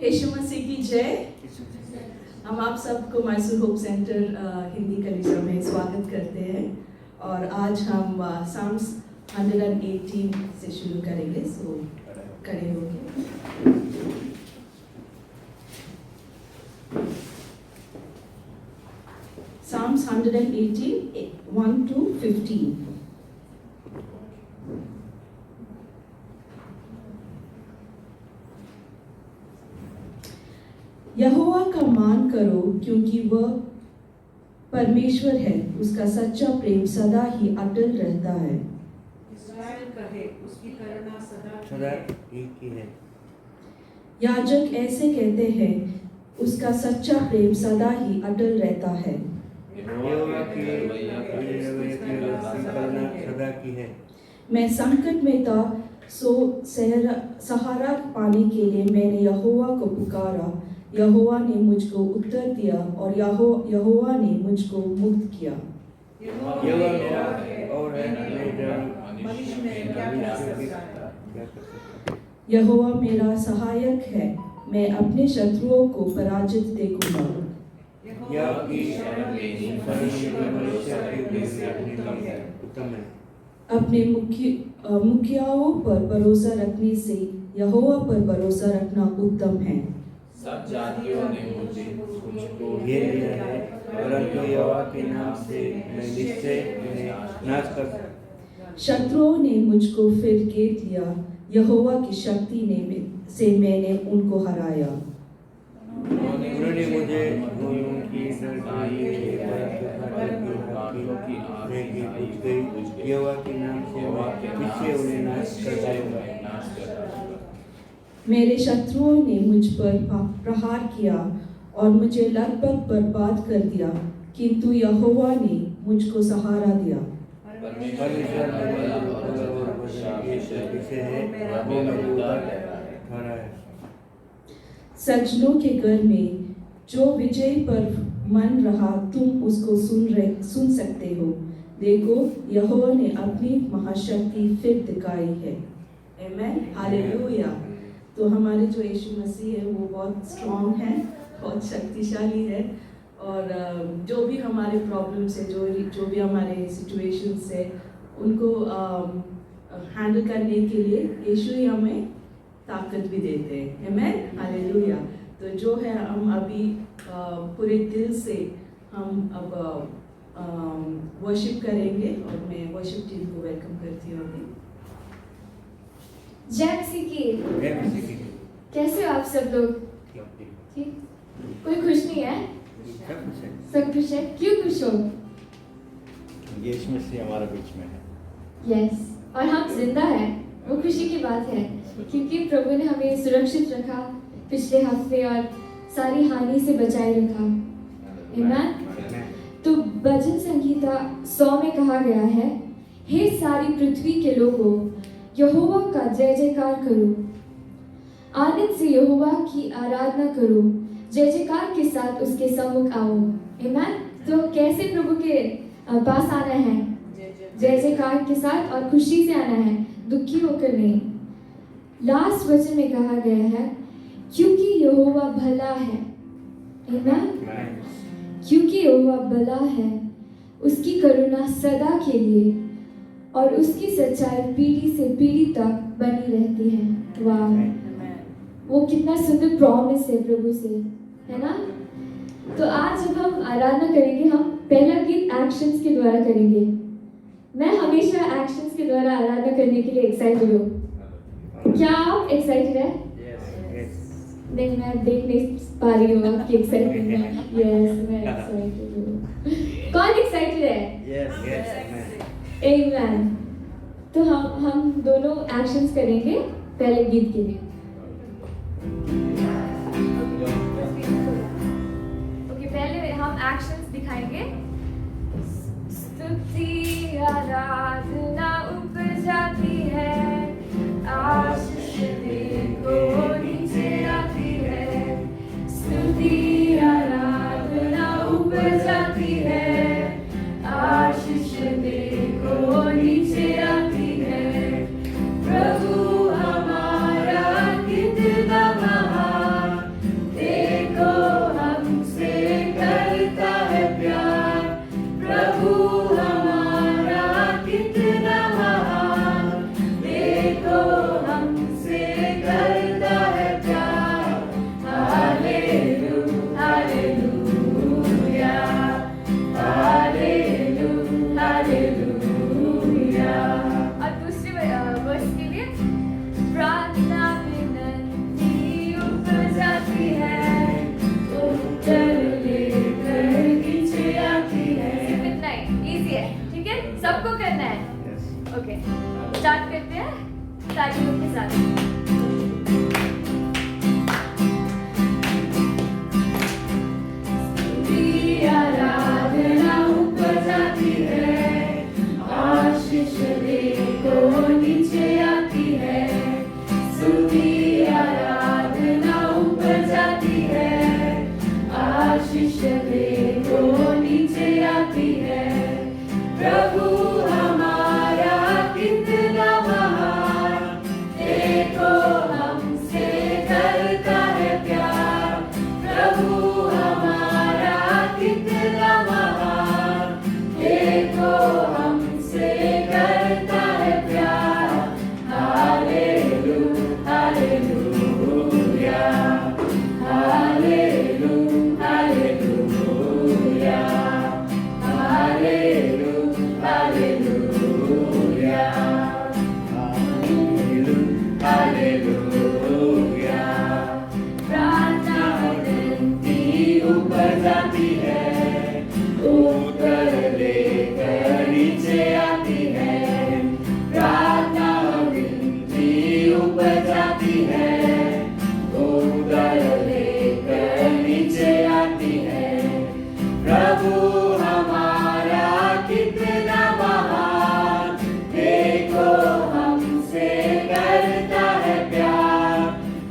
यीशु मसीह की जय। हम आप सबको मैसूर होप सेंटर हिंदी कलीसिया में स्वागत करते हैं और आज हम साम्स 118 से शुरू करेंगे। सो खड़े होंगे। Psalms 118, 1 to 15. यहोवा का मान करो क्योंकि वह परमेश्वर है, उसका सच्चा प्रेम सदा ही अटल रहता है। इस्राएल कहे, उसकी करुणा सदा एक ही है। याजक ऐसे कहते हैं, उसका सच्चा प्रेम सदा ही अटल रहता है। यहोवा की करुणा सदा की है। मैं संकट में था, सो सहारा पाने के लिए मैंने यहोवा को पुकारा। यहोवा ने मुझको उत्तर दिया और यहोवा ने मुझको मुक्त किया। यहोवा मेरा और है, मनुष्य में क्या कर सकता है। यहोवा मेरा सहायक है, मैं अपने शत्रुओं को पराजित देखूंगा। यहोवा की शरण लेनी मनुष्य उत्तम है। अपने मुखियाओं पर भरोसा रखने से यहोवा पर भरोसा रखना उत्तम है। सब जातियों ने मुझको घेर लिया है, परंतु यहोवा के नाम से मैं निश्चय उन्हें नाश कर सकता। शत्रुओं ने मुझको फिर घेर लिया, यहोवा की शक्ति से मैंने उनको हराया। उन्होंने मुझे उनकी यहोवा के नाम से पीछे उन्हें नाश कर देगा। मेरे शत्रुओं ने मुझ पर प्रहार किया और मुझे लगभग बर्बाद कर दिया, किंतु यहोवा ने मुझको सहारा दिया। सज्जनों के घर में जो विजय पर मन रहा, तुम उसको सुन सकते हो। देखो, यहोवा ने अपनी महाशक्ति फिर दिखाई है। आमीन, हालेलुया। तो हमारे जो यीशु मसीह है वो बहुत स्ट्रॉन्ग है, बहुत शक्तिशाली है और जो भी हमारे प्रॉब्लम्स है, जो भी हमारे सिचुएशंस है, उनको हैंडल करने के लिए यीशु ही हमें ताकत भी देते हैं। आमीन, हालेलुया। तो जो है हम अभी पूरे दिल से हम अब वर्शिप करेंगे और मैं वर्शिप टीम को वेलकम करती हूँ अभी। जय मसीह की। कैसे हो आप सब लोग? ठीक। कोई खुश नहीं है? सब खुश है। क्यों खुश हो? यीशु मसीह हमारे बीच में है। यस, और हम जिंदा हैं, वो खुशी की बात है, क्योंकि प्रभु ने हमें सुरक्षित रखा पिछले हफ्ते और सारी हानि से बचाए रखा। आमीन। तो भजन संगीता 100 में कहा गया है, हे सारी पृथ्वी के लोगों, यहोवा का जय जयकार करो, आनंद से यहोवा की आराधना करो, जय जयकार के साथ उसके सम्मुख आओ। आमीन। तो कैसे प्रभु के पास आना है? जय जयकार के साथ और खुशी से आना है, दुखी होकर नहीं। लास्ट वचन में कहा गया है, क्योंकि यहोवा भला है। आमीन। क्योंकि यहोवा भला है, उसकी करुणा सदा के लिए और उसकी सच्चाई पीढ़ी से पीढ़ी तक बनी रहती है। वाह, वो कितना सुंदर प्रॉमिस है प्रभु से, है ना? तो आज जब हम आराधना करेंगे, हम पहला गीत एक्शंस के द्वारा करेंगे। मैं हमेशा एक्शंस के द्वारा आराधना करने के लिए एक्साइटेड हूँ। क्या आप एक्साइटेड है? नहीं, मैं देख नहीं पा रही हूँ आपकी एक्साइटमेंट। यस, मैं एक्साइटेड हूँ। कौन एक्साइटेड है? आमीन। तो हम दोनों एक्शंस करेंगे पहले गीत के लिए। ओके, पहले हम एक्शंस दिखाएंगे। स्तुति आराधना ऊपर जाती है, आशीष देखो नीचे आती है। स्तुति आराधना ऊपर जाती है, आशीष देखो नीचे आती है। प्रभु हमारा कितना महान, सबको करना है। Yes. ओके, स्टार्ट करते हैं तालियों के साथ। आराधना ऊपर जाती है, आशीष देखो नीचे आती है। स्तुति आराधना ऊपर जाती है, आशीष देखो नीचे आती है। प्रभु हमारा कितना महान, देखो हमसे करता है प्यार। प्रभु हमारा कितना महान, देखो हमसे करता है प्यार। Hallelujah, hallelujah, hallelujah, hallelujah, hallelujah, hallelujah, hallelujah. प्रार्थना विनती ऊपर जाती है, ऊपर लेकर नीचे आती है। प्रार्थना विनती ऊपर जाती है, ऊपर लेकर नीचे आती है। प्रभु हमारा कितना महान, देखो हमसे करता है प्यार।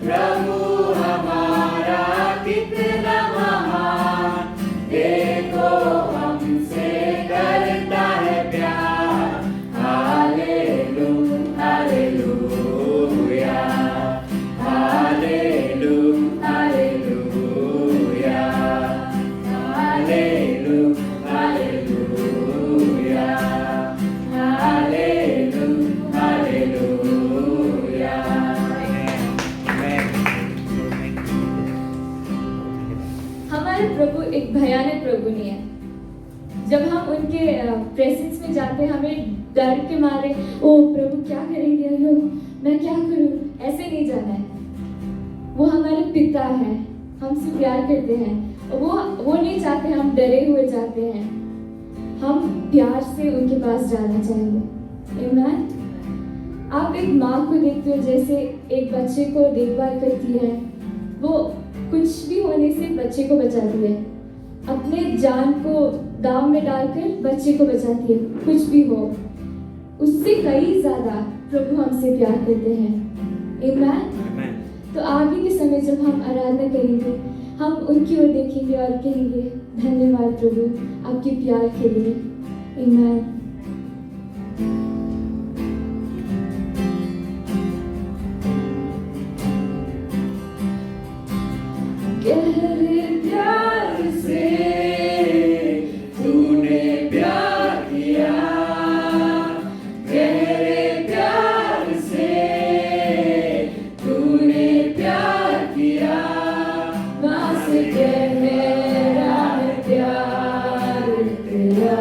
प्रभु हमारा कितना महान, देखो हमसे करता है प्यार। Hallelujah, hallelujah, hallelujah, hallelujah, hallelujah, hallelujah, hallelujah. हमारे प्रभु एक भयानक प्रभु नहीं है। जब हम उनके प्रेजेंस में जाते हैं, हमें डर के मारे ओ प्रभु क्या करेंगे, अयो मैं क्या करूं, ऐसे नहीं जाना है। वो हमारे पिता हैं, हमसे प्यार करते हैं। वो नहीं चाहते हम डरे हुए जाते हैं, हम प्यार से उनके पास जाना चाहिए। आमीन। आप एक माँ को देखते हो जैसे एक बच्चे को देखभाल करती है, वो कुछ भी होने से बच्चे को बचाती है, अपने जान को दांव में डालकर बच्चे को बचाती है। कुछ भी हो, उससे कई ज्यादा प्रभु हमसे प्यार करते हैं। आमीन। तो आगे के समय जब हम आराधना करेंगे, हम उनकी ओर देखेंगे और कहेंगे धन्यवाद प्रभु आपके प्यार के लिए। आमीन। गहरे प्यार से तूने प्यार किया, गहरे प्यार से तूने प्यार किया। माँ से गहरा है प्यार तेरा,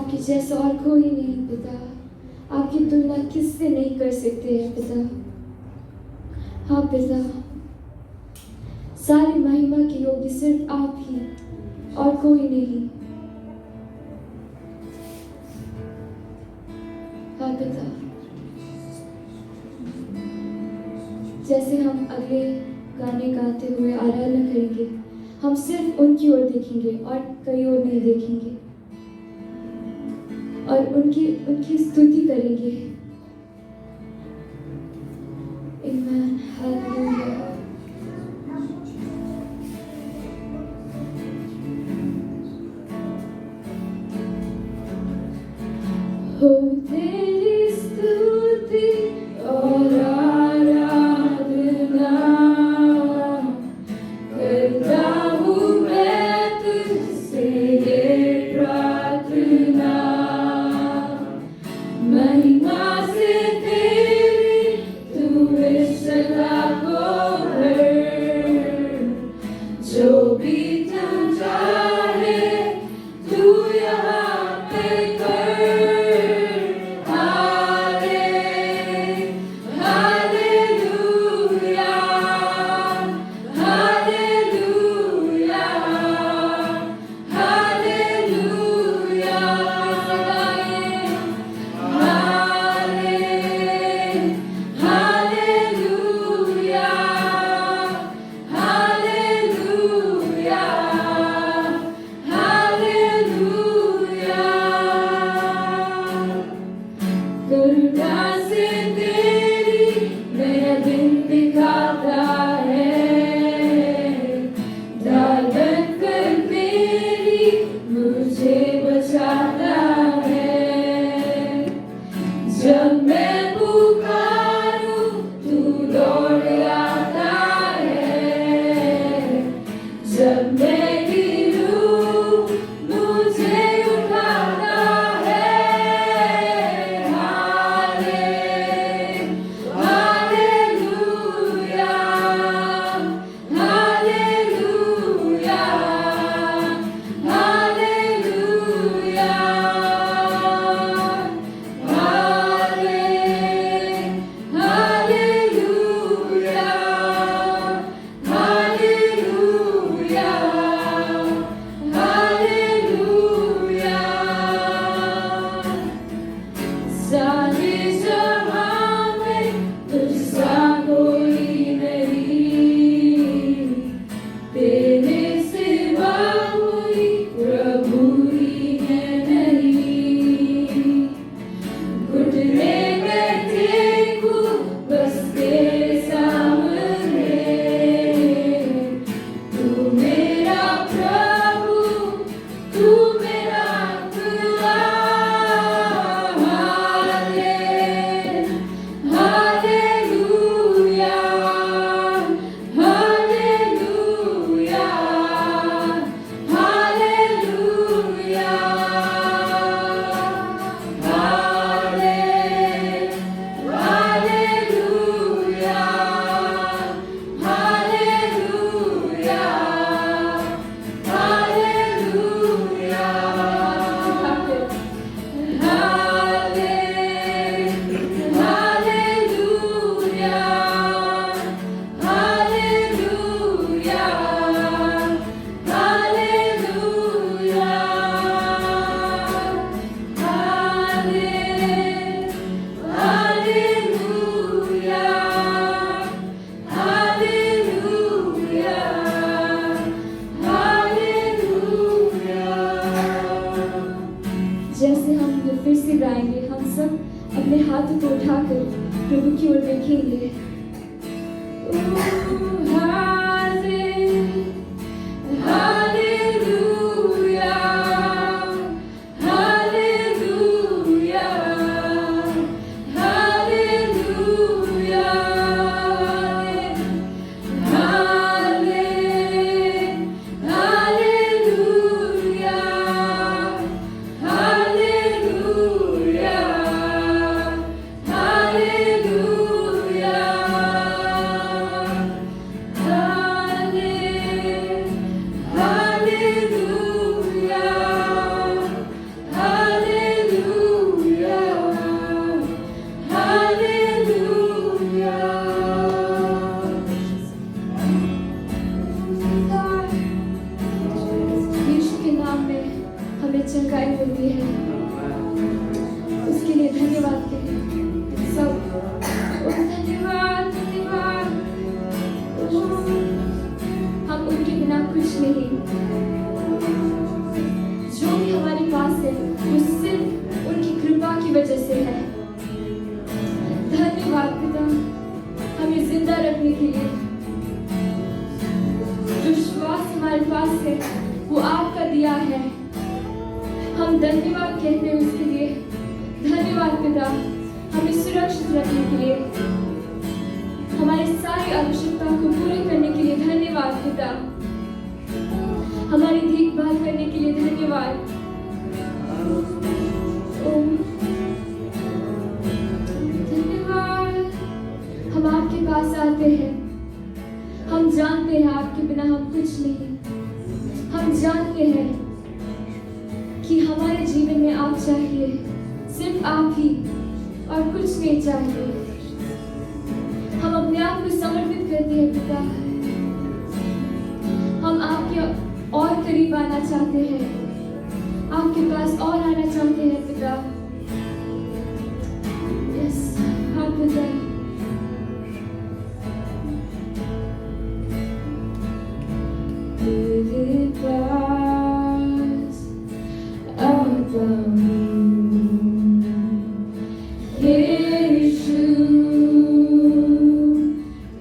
आपके जैसा और कोई नहीं पिता, आपकी तुलना किससे नहीं कर सकते हैं पिता। हाँ पिता, सारी महिमा की योग्य सिर्फ आप ही और कोई नहीं। हाँ पिता, जैसे हम अगले गाने गाते हुए आराधना करेंगे, हम सिर्फ उनकी ओर देखेंगे और कहीं और नहीं देखेंगे और उनकी स्तुति करेंगे। आमीन, हालेलुया। हो तेरी स्तुति और आराधना करता हूँ मैं तुझसे ये प्रार्थना, महिमा से तेरी तू इस जगह को भर, जो भी तू चाहे तू यहाँ पे कर। करुणा से तेरी नया दिन दिखाता है, दादन कर मेरी मुझे बचाता है। जब मैं पुकारूं तू दौड़ आता है, जब मैं गिरूं मुझे उठाता है। सारे जहां में तुझसा कोई नहीं, तेरे सिवा कोई प्रभु ही है नहीं। घुटने में टेकू बस तेरे सामने, तू मेरा प्रभु, तू मेरा खुदा। जैसे हम ये फिर से गाएंगे, हम सब अपने हाथों को उठाकर प्रभु की ओर देखेंगे। Hallelujah. चंगाई होती है, उसके लिए धन्यवाद कहें सब। ओ धन्यवाद धन्यवाद, हम उनके बिना कुछ नहीं। जो भी हमारे पास है वो सिर्फ उनकी कृपा की वजह से है। धन्यवाद पिता, हमें जिंदा रखने के लिए। जो श्वास हमारे पास है वो आपका दिया है, हम धन्यवाद कहते हैं उसके लिए। धन्यवाद पिता, हमें सुरक्षित रखने के लिए, हमारी सारी आवश्यकता को पूरे करने के लिए धन्यवाद पिता। हमारी देखभाल करने के लिए धन्यवाद। धन्यवाद। हम आपके पास आते हैं, हम जानते हैं आपके बिना हम कुछ नहीं। हम जानते हैं कि हमारे जीवन में आप चाहिए, सिर्फ आप ही, और कुछ नहीं चाहिए। हम अपने आप को समर्पित करते हैं पिता। हम आपके और करीब आना चाहते हैं, आपके पास और आना चाहते हैं पिता। यस, हाँ पिता। तेरे पास आता हूँ यीशु,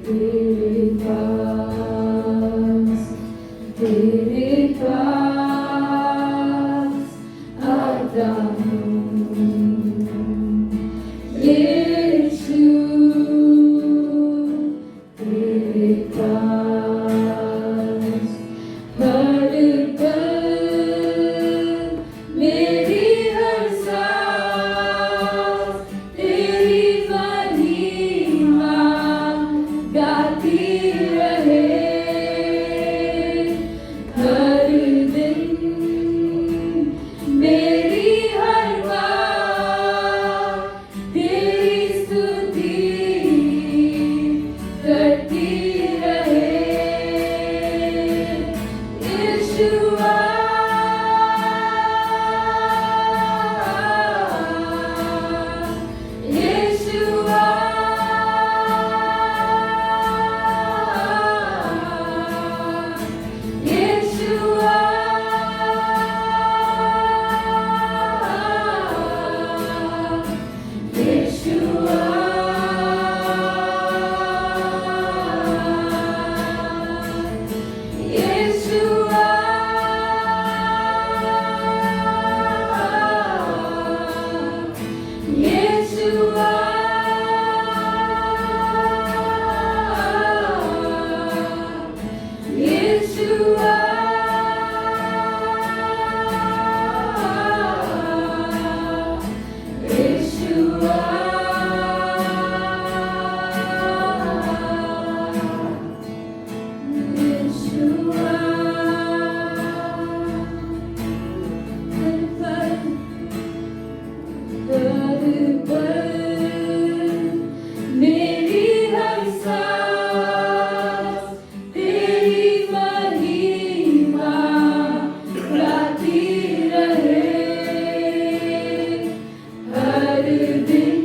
तेरे पास आता हूँ यीशु, तेरे पास हर पल मेरी हर सांस तेरी महिमा गाती रहे। हर दिन मेरी हर बात तेरी स्तुति करती रहे। यीशुआ, यीशुआ, यीशुआ, यीशुआ, यीशुआ, यीशुआ, यीशुआ, यीशुआ। हर पल मेरी हर सांस तेरी महिमा गाती रहे। हर दिन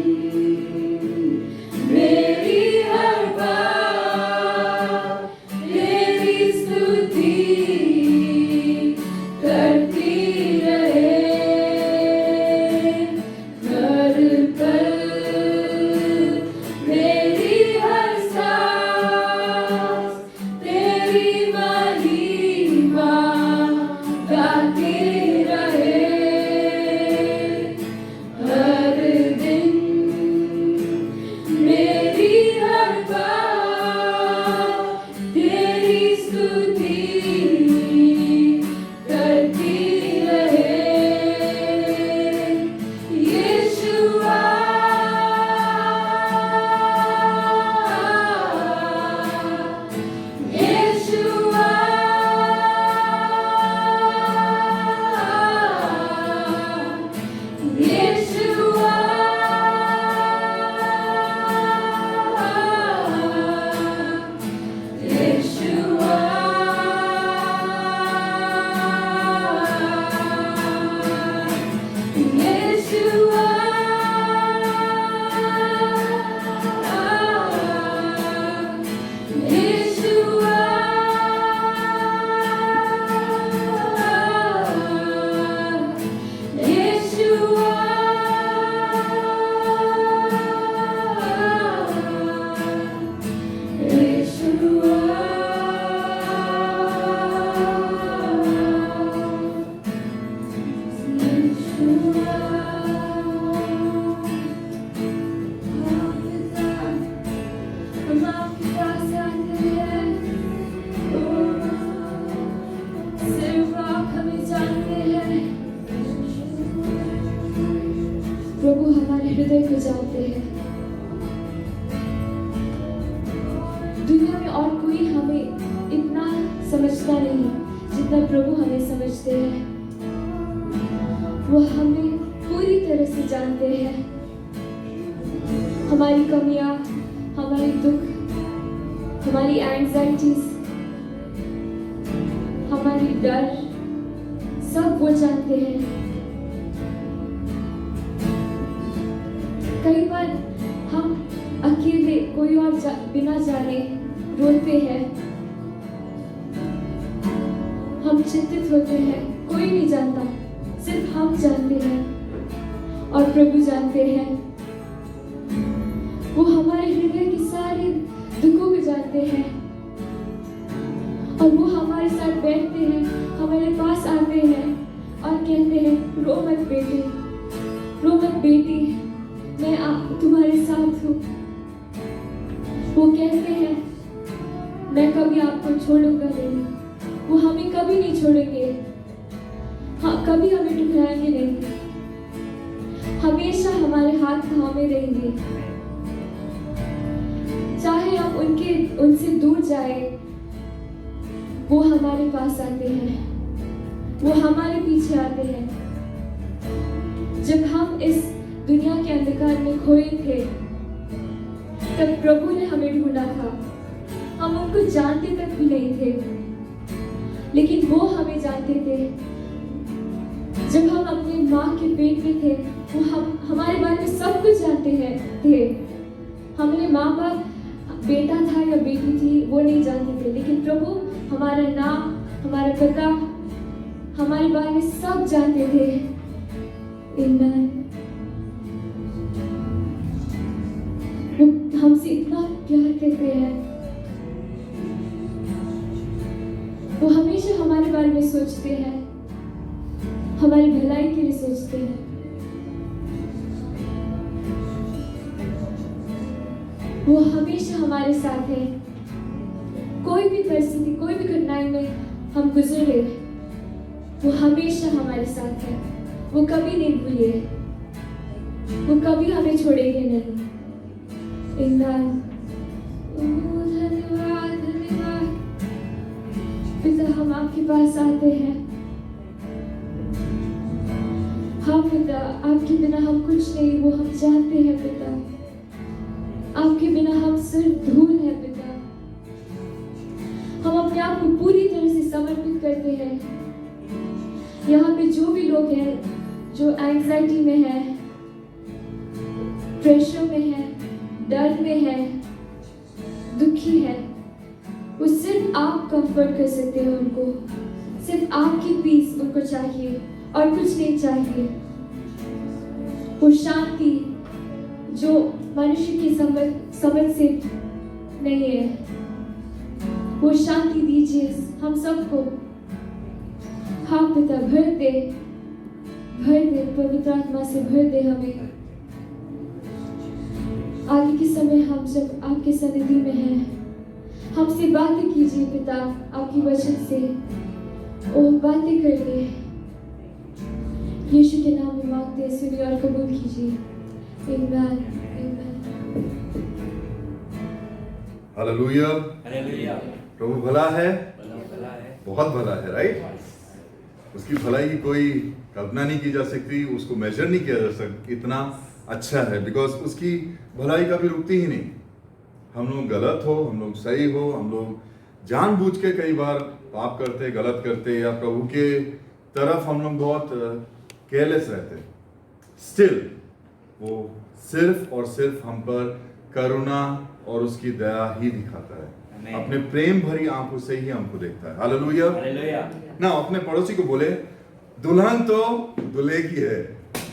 मेरी हर बात तेरी स्तुति करती रहे। हर पल मेरी हर सांस तेरी महिमा गाती रहे। हर दिन मेरी हर बात तेरी स्तुति करती रहे। यीशुआ, यीशुआ, हृदय को जानते हैं। दुनिया में और कोई हमें इतना समझता नहीं जितना प्रभु हमें समझते हैं। वो हमें पूरी तरह से जानते हैं। हमारी कमियां, हमारी दुख, हमारी एंजाइटीज, हमारी डर, सब वो जानते हैं। कई बार हम अकेले कोई और बिना जाने रोते हैं, हम चिंतित होते हैं, कोई नहीं जानता, सिर्फ हम जानते हैं और प्रभु जानते हैं। वो हमारे हृदय के सारे दुखों को जानते हैं और वो हमारे साथ बैठते हैं, हमारे पास आते हैं और कहते हैं, रो मत बेटे, रो मत बेटी, मैं तुम्हारे साथ हूँ। वो कहते हैं, मैं कभी आपको छोड़ूंगा नहीं। वो हमें कभी नहीं छोड़ेंगे, हाँ कभी हमें ठुकराएंगे नहीं, हमेशा हमारे हाथ थामे रहेंगे। चाहे हम उनसे दूर जाए, वो हमारे पास आते हैं, वो हमारे पीछे आते हैं। जब हम इस दुनिया के अंधकार में खोए थे, तब प्रभु ने हमें ढूंढा था। हम उनको जानते तक भी नहीं थे, लेकिन वो हमें जानते थे। जब हम अपनी माँ के पेट में थे, वो हमारे बारे में सब कुछ जानते थे। हमने माँ बाप, बेटा था या बेटी थी, वो नहीं जानते थे, लेकिन प्रभु हमारा नाम, हमारा पता, हमारे बारे में सब जानते थे। आमीन। वो हमसे इतना प्यार करते हैं। वो हमेशा हमारे बारे में सोचते हैं, हमारी भलाई के लिए सोचते हैं। वो हमेशा हमारे साथ है। कोई भी परिस्थिति, कोई भी कठिनाई में हम गुजरे, वो हमेशा हमारे साथ है। वो कभी नहीं भूले, वो कभी हमें छोड़ेंगे नहीं। धन्यवाद, धन्यवाद पिता, हम आपके पास आते हैं। हाँ पिता, आपके बिना हम कुछ नहीं, वो हम जानते हैं पिता। आपके बिना हम सिर्फ धूल है पिता। हम अपने आप को पूरी तरह से समर्पित करते हैं। यहाँ पे जो भी लोग हैं जो एंजाइटी में है, प्रेशर में है, डर में है, दुखी है, वो सिर्फ आप कंफर्ट कर सकते हैं उनको। सिर्फ आपकी पीस उनको चाहिए और कुछ नहीं चाहिए। वो शांति जो मनुष्य की समझ से नहीं है, वो शांति दीजिए हम सबको। हाँ पिता, भर दे पवित्र आत्मा से, भर दे हमें। आगे के समय हम जब आपके सन्निधि में हैं, हमसे बातें कीजिए पिता, आपकी वचन से ओ बातें करिए। यीशु के नाम में मांगते, सुनिए और कबूल कीजिए। आमीन, आमीन। हालेलुया। हालेलुया। प्रभु भला है, भला है, बहुत भला है, राइट। उसकी भलाई की कोई कल्पना नहीं की जा सकती, उसको मेजर नहीं किया जा सकता, इतना अच्छा है। बिकॉज उसकी भलाई कभी रुकती ही नहीं। हम लोग गलत हो, हम लोग सही हो, हम लोग जानबूझ के कई बार पाप करते, गलत करते, या प्रभु के तरफ हम लोग बहुत केयरलेस रहते, स्टिल वो सिर्फ और सिर्फ हम पर करुणा और उसकी दया ही दिखाता है। अपने प्रेम भरी आंखों से ही हमको देखता है। हालेलुया। हालेलुया। ना अपने पड़ोसी को बोले, दुल्हन तो दूल्हे की है।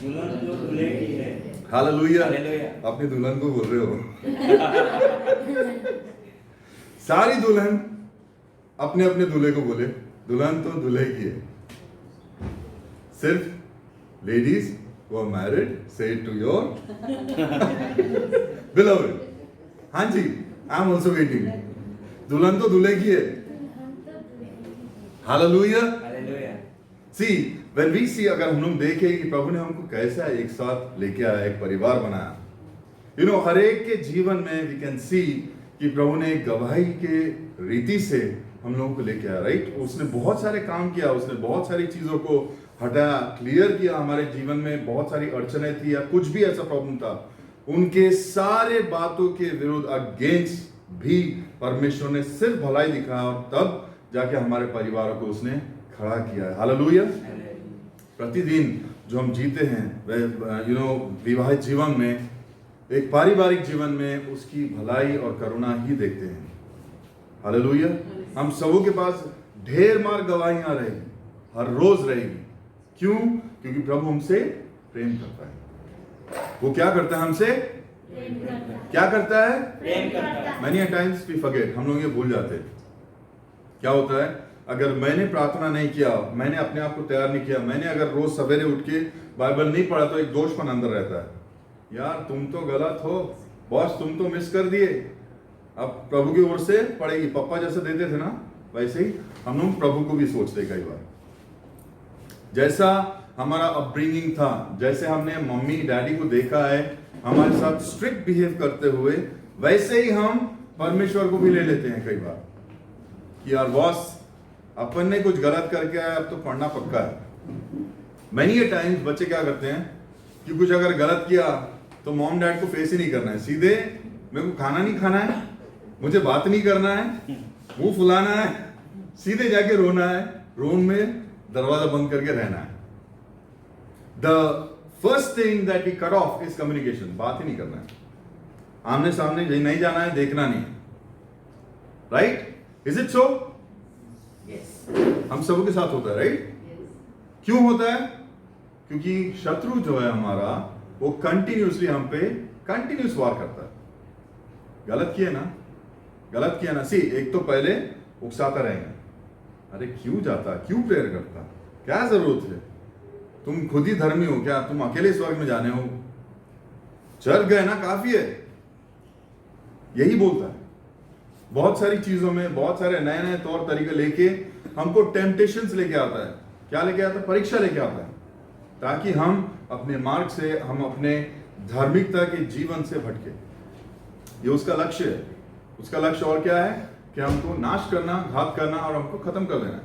दुल्हन तो दूल्हे की है। हालेलुया। हालेलुया। अपनी दुल्हन को बोल रहे हो। सारी दुल्हन अपने अपने दूल्हे को बोले, दुल्हन तो दूल्हे की है। सिर्फ ladies who are married say it to your beloved. हाँ जी, I am also waiting. दुल्हन तो दूल्हे की है। Hallelujah. Hallelujah. See, when we see, अगर हम लोग देखें कि प्रभु ने हमको कैसा एक साथ लेके आया, एक परिवार बनाया, हर एक के जीवन में वी कैन सी कि प्रभु ने गवाही के रीति से हम लोगों को लेके आया, राइट। उसने बहुत सारे काम किया, उसने बहुत सारी चीजों को हटाया, क्लियर किया। हमारे जीवन में बहुत सारी अड़चने थी या कुछ भी ऐसा प्रॉब्लम था, उनके सारे बातों के विरुद्ध अगेंस्ट भी परमेश्वर ने सिर्फ भलाई दिखाया और तब जाके हमारे परिवार को उसने खड़ा किया है। हालेलुया। प्रतिदिन जो हम जीते हैं विवाहित जीवन में, एक पारिवारिक जीवन में उसकी भलाई और करुणा ही देखते हैं। हालेलुया। हम सबों के पास ढेर मार गवाहियां रहेगी, हर रोज रहेगी। क्यों? क्योंकि प्रभु हमसे प्रेम करता है। वो क्या करता है? हमसे क्या करता है? प्रेम करता है। Many a times we forget, हम लोग ये भूल जाते हैं। क्या होता है? अगर मैंने प्रार्थना नहीं किया, मैंने अपने आप को तैयार नहीं किया, मैंने अगर रोज सवेरे उठ के बाइबल नहीं पढ़ा, तो एक दोषपन अंदर रहता है। यार तुम तो गलत हो, बॉस तुम तो मिस कर दिए। अब प्रभु की ओर से पड़ेगी। पापा जैसे देते थे ना, वैसे ही हम लोग प्रभु को भी सोचते कई बार। जैसा हमारा अपब्रिंगिंग था, जैसे हमने मम्मी डैडी को देखा है हमारे साथ स्ट्रिक्ट बिहेव करते हुए, वैसे ही हम परमेश्वर को भी ले लेते हैं कई बार कि यार बॉस अपन ने कुछ गलत करके आया, अब तो पढ़ना पक्का है। मैनी ए टाइम्स बच्चे क्या करते हैं कि कुछ अगर गलत किया तो मॉम डैड को फेस ही नहीं करना है, सीधे मेरे को खाना नहीं खाना है, मुझे बात नहीं करना है, मुंह फुलाना है, सीधे जाके रोना है, रूम में दरवाजा बंद करके रहना है। The first thing that we cut off is communication. बात ही नहीं करना है, आमने सामने नहीं जाना है, देखना नहीं है। राइट? Is it so? हम सबों के साथ होता है, राइट? क्यों होता है? क्योंकि शत्रु जो है हमारा, वो कंटिन्यूसली हम पे कंटिन्यूस वार करता है। गलत किए ना, सी एक तो पहले उकसाता रहेगा, अरे क्यों जाता, क्यों प्रेयर करता, क्या जरूरत है, तुम खुद ही धर्मी हो क्या, तुम अकेले स्वर्ग में जाने हो, चर्च गए ना काफी है। यही बोलता है। बहुत सारी चीजों में बहुत सारे नए नए तौर तरीके लेके हमको टेम्पटेशंस लेके आता है। क्या लेके आता है? परीक्षा लेके आता है, ताकि हम अपने मार्ग से, हम अपने धार्मिकता के जीवन से भटके। ये उसका लक्ष्य है। उसका लक्ष्य और क्या है कि हमको नाश करना, घात करना और हमको खत्म कर देना,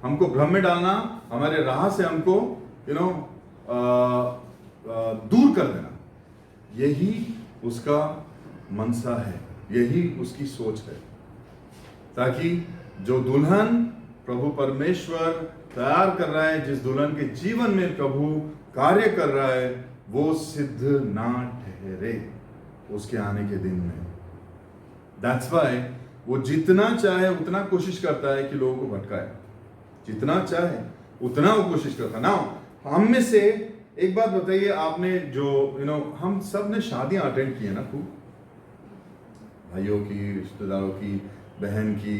हमको भ्रम में डालना, हमारे राह से हमको दूर कर देना। यही उसका मनसा है, यही उसकी सोच है, ताकि जो दुल्हन प्रभु परमेश्वर तैयार कर रहा है, जिस दुल्हन के जीवन में प्रभु कार्य कर रहा है, वो सिद्ध ना ठहरे उसके आने के दिन में। That's why वो जितना चाहे उतना कोशिश करता है कि लोगों को भटकाए, जितना चाहे उतना वो कोशिश करता है ना। हम में से एक बात बताइए, आपने जो हम सब ने शादियां अटेंड की है ना, खूब, भाइयों की, रिश्तेदारों की, बहन की,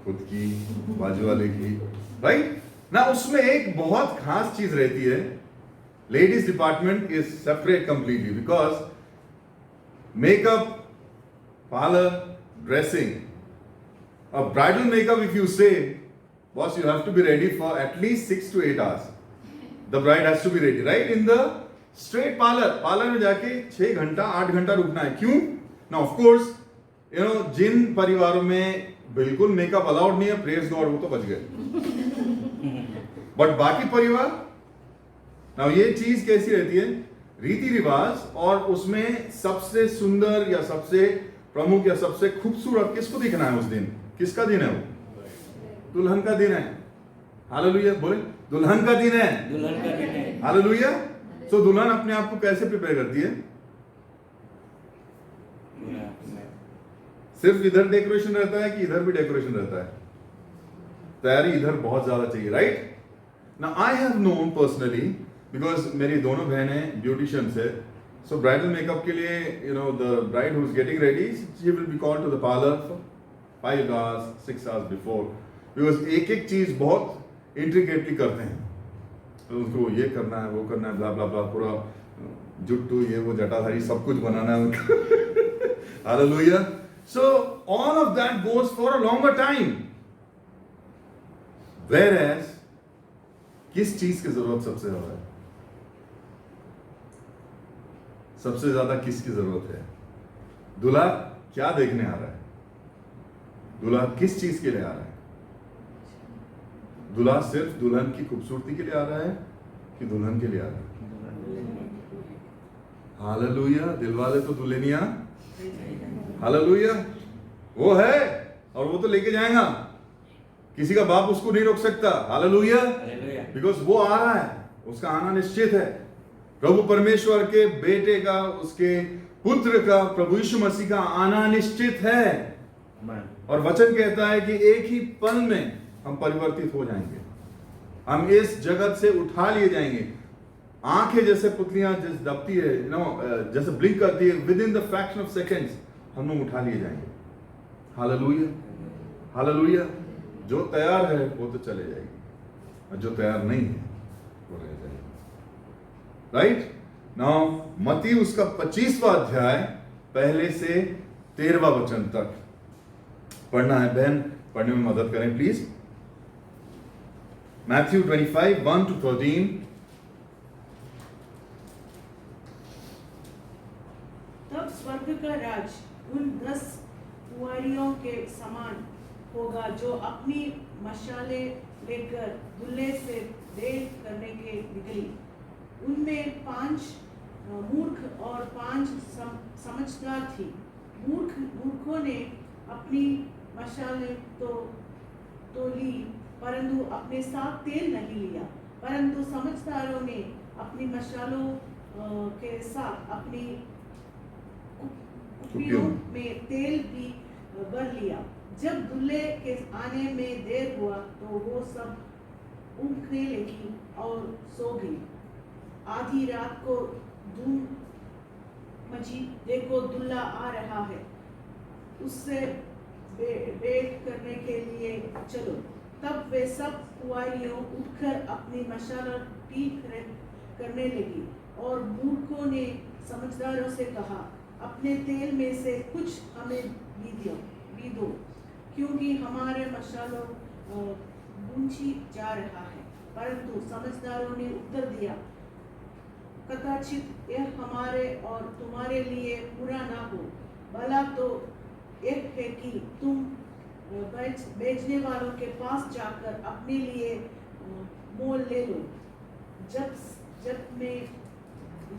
खुद की, बाजू वाले की, राइट ना। उसमें एक बहुत खास चीज रहती है। Ladies department is separate completely, because makeup, parlour, dressing, a bridal makeup, if you say, boss, you have to be ready for at least 6 to 8 hours. The bride has to be ready, right? In the straight parlor में जाके 6 घंटा 8 घंटा रुकना है। क्यों? Now of course, जिन परिवारों में बिल्कुल मेकअप अलाउड नहीं है, प्रेज गॉड, वो तो बच गए। बट बाकी परिवार, now ये चीज कैसी रहती है? रीति रिवाज, और उसमें सबसे सुंदर या सबसे प्रमुख या सबसे खूबसूरत किसको दिखना है उस दिन? किसका दिन है वो? दुल्हन का दिन है। हालेलुया बोले, दुल्हन का दिन है, दुल्हन का दिन है। हालेलुया। सो दुल्हन अपने आप को कैसे प्रिपेयर करती है? सिर्फ इधर डेकोरेशन रहता है कि इधर भी डेकोरेशन रहता है? तैयारी इधर बहुत ज्यादा चाहिए, राइट ना। I have known personally, because मेरी दोनों बहनें ब्यूटिशियंस है। So bridal makeup के लिए, the bride who is getting ready, she will be called to the parlor for 5 hours, 6 hours before, because एक एक चीज बहुत intricately करते हैं। तो उनको ये करना है, वो करना है, blah blah blah, पूरा जुट्टू, ये वो जटाधारी, सब कुछ बनाना है उनको। Hallelujah. So all of that goes for a longer time. Whereas किस चीज की जरूरत सबसे ज्यादा है? सबसे ज्यादा किसकी जरूरत है? दूल्हा क्या देखने आ रहा है? दूल्हा किस चीज के लिए आ रहा है? दूल्हा सिर्फ दुल्हन की खूबसूरती के लिए आ रहा है कि दुल्हन के लिए आ रहा है? हालेलुया। दिलवाले तो दुल्हनिया, हालेलुया, वो है और वो तो लेके जाएगा। किसी का बाप उसको नहीं रोक सकता। हालेलुया, बिकॉज वो आ रहा है, उसका आना निश्चित है। प्रभु परमेश्वर के बेटे का, उसके पुत्र का, प्रभु यीशु मसीह का आना निश्चित है। और वचन कहता है कि एक ही पल में हम परिवर्तित हो जाएंगे, हम इस जगत से उठा लिए जाएंगे। आंखें जैसे पुतलियां जैसे दबती है, जैसे ब्लिंक करती है, with in the fraction of seconds हम लोग उठा लिए जाएंगे। Hallelujah, hallelujah. जो तैयार है वो तो चले जाएगी, और जो तैयार नहीं है वो रह जाएगी। राइट नाउ मत्ती उसका 25वां अध्याय पहले से 13वां वचन तक पढ़ना है। बहन पढ़ने में मदद करें प्लीज। Matthew 25 1 to 13। तब स्वर्ग का राज उन 10 कुंवारियों के समान होगा जो अपनी मशाले लेकर दूल्हे से भेंट करने के निकली। उनमें 5 मूर्ख और 5 समझदार थी। मूर्खों ने अपनी मशाले तो ली, परंतु अपने साथ तेल नहीं लिया। परंतु समझदारों ने अपनी मशालों के साथ अपनी कुप्पियों में तेल भी भर लिया। जब दूल्हे के आने में देर हुआ तो वो सब ऊँघने लगी और सो गई। आधी रात को धूम मची, देखो दूल्हा आ रहा है, उससे भेंट करने के लिए चलो। तब वे सब कुंवारियों उठकर अपनी मशाला ठीक करने लगी। और मूर्खों ने समझदारों से कहा, अपने तेल में से कुछ हमें भी दो, क्योंकि हमारे मशालों बुझी जा रहा है। परंतु समझदारों ने उत्तर दिया, कदाचित यह हमारे और तुम्हारे लिए बुरा ना हो। भला तो एक है कि तुम बेचने वालों के पास जाकर अपने लिए मोल ले लो।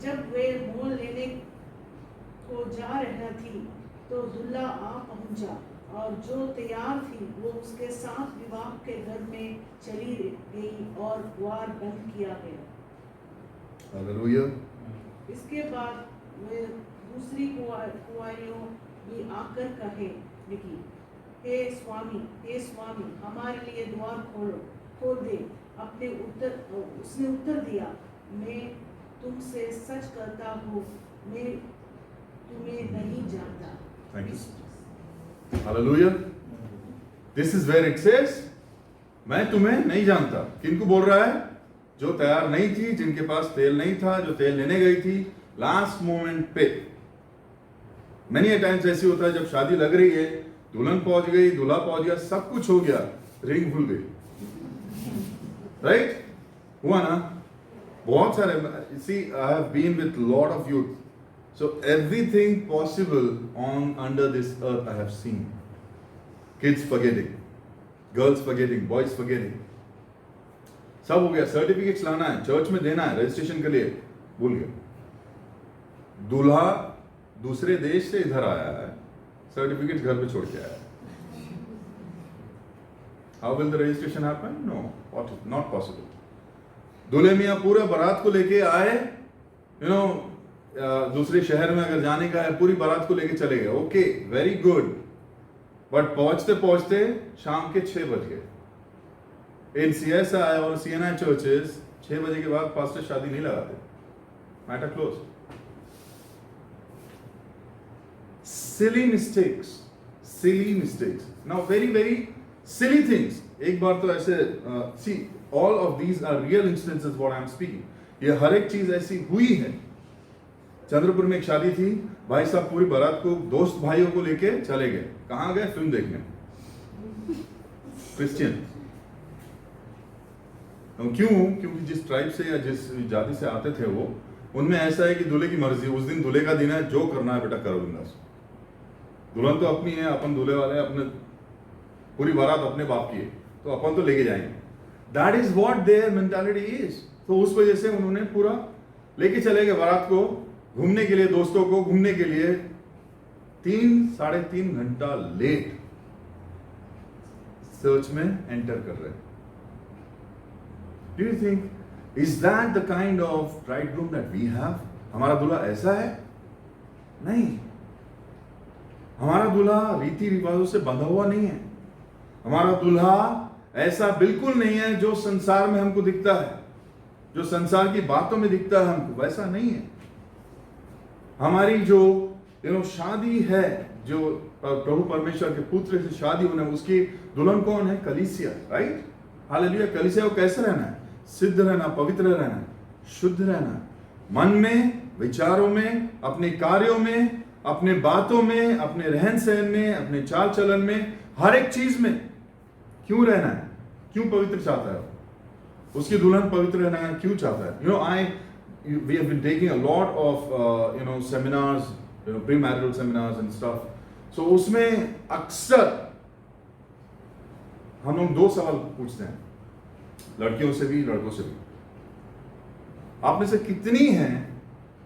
जब वे मोल लेने को जा रही थी तो दूल्हा आ पहुंचा, और जो तैयार थी वो उसके साथ विवाह के घर में चली गई और द्वार बंद किया गया। हालेलुया। इसके बाद वे दूसरी कुंवारियों भी आकर कहे लगी, हे स्वामी, हमारे लिए द्वार खोल दे। उसने उत्तर दिया, मैं तुमसे सच कहता हूँ, मैं तुम्हें नहीं जानता। Thank you. Hallelujah. This is where it says, मैं तुम्हें नहीं जानता। किनको बोल रहा है? जो तैयार नहीं थी, जिनके पास तेल नहीं था, जो तेल लेने गई थी लास्ट मोमेंट पे। Many a times ऐसी होता है, जब शादी लग रही है, दुल्हन पहुंच गई, दूल्हा पहुंच गया, सब कुछ हो गया, रिंग भूल गई। राइट? हुआ ना? बहुत सारे, see, I have been with lot of youth. So everything possible under this earth I have seen. Kids forgetting, girls forgetting, boys forgetting. सब हो गया, सर्टिफिकेट्स लाना है, चर्च में देना है, रजिस्ट्रेशन के लिए, भूल गया। दूल्हा दूसरे देश से इधर आया है, सर्टिफिकेट्स घर पे छोड़ के आया है। How will the registration happen? No, not possible. दूल्हे मियाँ पूरे बारात को लेके आए, दूसरे शहर में अगर जाने का है, पूरी बारात को लेके चले गए, ओके, वेरी गुड। बट पहुंचते पहुंचते शाम के 6 बज गए। इन CSI और CNI चर्चेस 6 बजे के बाद पास्टर शादी नहीं लगाते, matter close. Silly mistakes, now very very silly things. एक बार तो ऐसे see, all of these are real instances what I am speaking. ये हर एक चीज ऐसी हुई है। चंद्रपुर में एक शादी थी, भाई साहब पूरी बारात को दोस्त भाइयों को लेके चले गए। कहाँ गए? फिल्म देखने, क्रिश्चियन। क्यों? क्योंकि जिस ट्राइब से या जिस जाति से आते थे वो, उनमें ऐसा है कि दूल्हे की मर्जी, उस दिन दूल्हे का दिन है, जो करना है बेटा करो बिंदास। दुल्हन तो अपनी है, अपन दूल्हे वाले हैं, अपने पूरी बारात अपने बाप की है, तो अपन तो लेके जाएंगे। That is what there mentality is. तो उस वजह से उन्होंने पूरा लेके चले गए बारात को घूमने के लिए, दोस्तों को घूमने के लिए। 3-3.5 घंटा लेट चर्च में एंटर कर रहे हैं। Do you think is that the kind of bridegroom that we have? हमारा दूल्हा ऐसा है? नहीं, हमारा दूल्हा रीति रिवाजों से बंधा हुआ नहीं है। हमारा दूल्हा ऐसा बिल्कुल नहीं है जो संसार में हमको दिखता है, जो संसार की बातों में दिखता है हमको, वैसा नहीं है। हमारी जो शादी है, जो प्रभु परमेश्वर के पुत्र से शादी होने, उसकी दुल्हन कौन है? कलीसिया, राइट? हालेलुया। कलीसिया को कैसे रहना है? सिद्ध रहना, पवित्र रहना, शुद्ध रहना, मन में, विचारों में, अपने कार्यों में, अपने बातों में, अपने रहन सहन में, अपने चाल चलन में, हर एक चीज में क्यों रहना है? क्यों पवित्र चाहता है? उसकी दुल्हन पवित्र रहना है क्यों चाहता है? We have been taking a lot of seminars, premarital seminars and stuff. So उसमें अक्सर हम लोग 2 सवाल पूछते हैं, लड़कियों से भी लड़कों से भी। आप में से कितनी हैं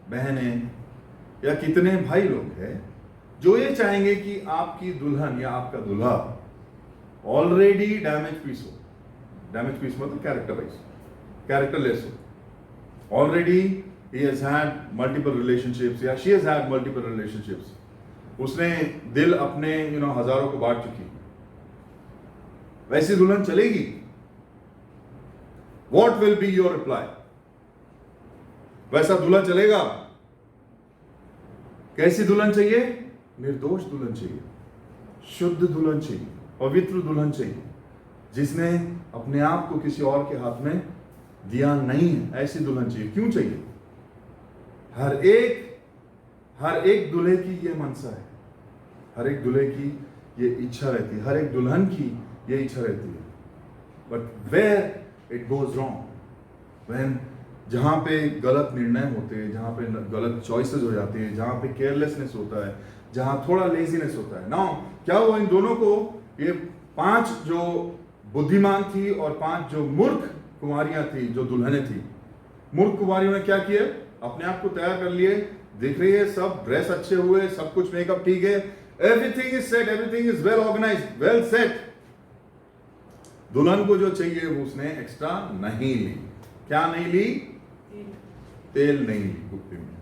बहनें या कितने भाई लोग हैं जो ये चाहेंगे कि आपकी दुल्हन या आपका दूल्हा ऑलरेडी डैमेज पीस हो? डैमेज पीस मतलब कैरेक्टर वाइज, कैरेक्टरलेस हो। Already he has had multiple relationships या she has had multiple relationships. उसने दिल अपने हजारों को बांट चुकी। वैसी दुल्हन चलेगी? What will be your reply? वैसा दूल्हा चलेगा? कैसी दुल्हन चाहिए? निर्दोष दुल्हन चाहिए, शुद्ध दुल्हन चाहिए, पवित्र दुल्हन चाहिए, जिसने अपने आप को किसी और के हाथ में दिया नहीं है। ऐसी दुल्हन चाहिए। क्यों चाहिए? हर एक दूल्हे की ये मनसा है, हर एक दूल्हे की ये इच्छा रहती है, हर एक दुल्हन की ये इच्छा रहती है। But where it goes wrong, when जहां पे गलत निर्णय होते हैं, जहां पे गलत चॉइसेस हो जाती है, जहां पे केयरलेसनेस होता है, जहां थोड़ा लेजीनेस होता है। नाउ क्या हुआ इन दोनों को? ये 5 जो बुद्धिमान थी और 5 जो मूर्ख कुमारियां थी, जो दुल्हनें थी। मूर्ख कुमारियों ने क्या किया? अपने आप को तैयार कर लिए, दिख रही है, सब ड्रेस अच्छे हुए, सब कुछ मेकअप ठीक है, everything is set, everything is well organised, well set. दुल्हन को जो चाहिए वो उसने एक्स्ट्रा नहीं ली। क्या नहीं ली? तेल नहीं ली। कुप्पी में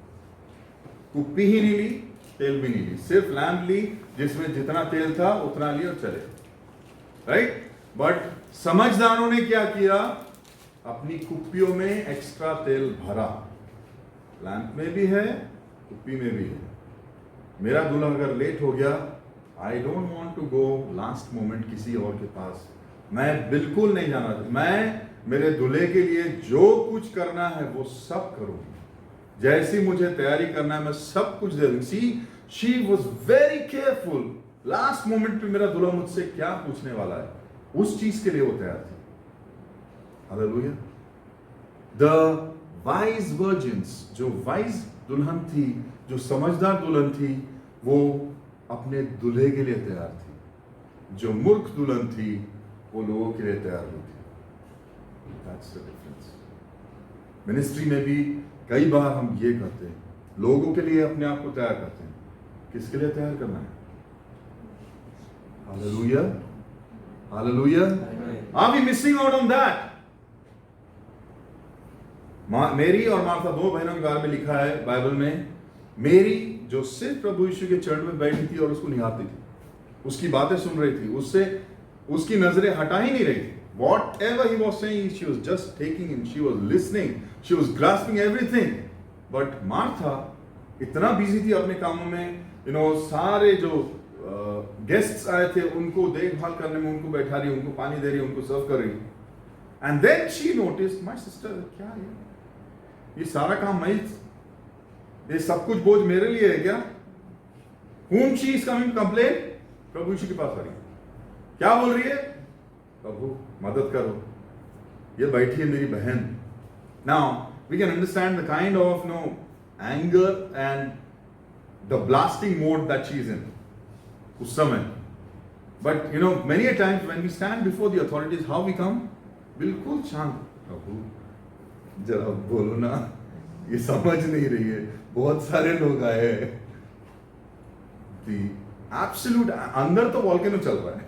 कुप्पी ही नहीं ली, तेल भी नहीं ली, सिर्फ लैंप ली, जिसमें जितना तेल था उतना ली और चले, राइट? बट समझदारों ने क्या किया? अपनी कुप्पियों में एक्स्ट्रा तेल भरा। लैंप में भी है, कुप्पी में भी है। मेरा दूल्हा अगर लेट हो गया, I don't want to go last moment किसी और के पास। मैं बिल्कुल नहीं जाना चाहता। मैं मेरे दूल्हे के लिए जो कुछ करना है वो सब करूंगी, जैसी मुझे तैयारी करना है मैं सब कुछ दे दूंगी। She was very careful. Last moment पे मेरा दूल्हा मुझसे क्या पूछने वाला है, उस चीज के लिए वो तैयार थी। हालेलुया। द वाइज वर्जिन्स, जो वाइज दुल्हन थी, जो समझदार दुल्हन थी, वो अपने दूल्हे के लिए तैयार थी। जो मूर्ख दुल्हन थी वो लोगों के लिए तैयार हुई थी। That's the difference. मिनिस्ट्री में भी कई बार हम ये करते हैं, लोगों के लिए अपने आप को तैयार करते हैं। किसके लिए तैयार करना है? Hallelujah, hallelujah. Are we missing out on that? मेरी और मार्था 2 बहनों के बारे में लिखा है बाइबल में। मेरी जो सिर्फ प्रभु यीशु के चरण में बैठी थी और उसको निहारती थी, उसकी बातें सुन रही थी, उससे उसकी नजरें हटा ही नहीं रही थी। Whatever he was saying, she was just taking in, she was listening, she was grasping everything. But Martha इतना बिजी थी अपने कामों में, सारे जो गेस्ट्स आए थे उनको देखभाल करने में, उनको बैठा रही, उनको पानी दे रही, उनको सर्व कर रही। And then she noticed, my sister, क्या है ये सारा काम मैं, ये सब कुछ बोझ मेरे लिए है क्या? Whom she is coming to complain? प्रभु यीशु के पास आ रही, क्या बोल रही है? प्रभु मदद करो, ये बैठी है मेरी बहन। Now we can understand the kind of anger and the blasting mode that she is in उस समय. But many a times when we stand before the authorities, how we come? बिल्कुल शांत. प्रभु जरा बोलो ना, ये समझ नहीं रही है, बहुत सारे लोग आए हैं. The absolute अंदर तो वॉल्केनो चल रहा है,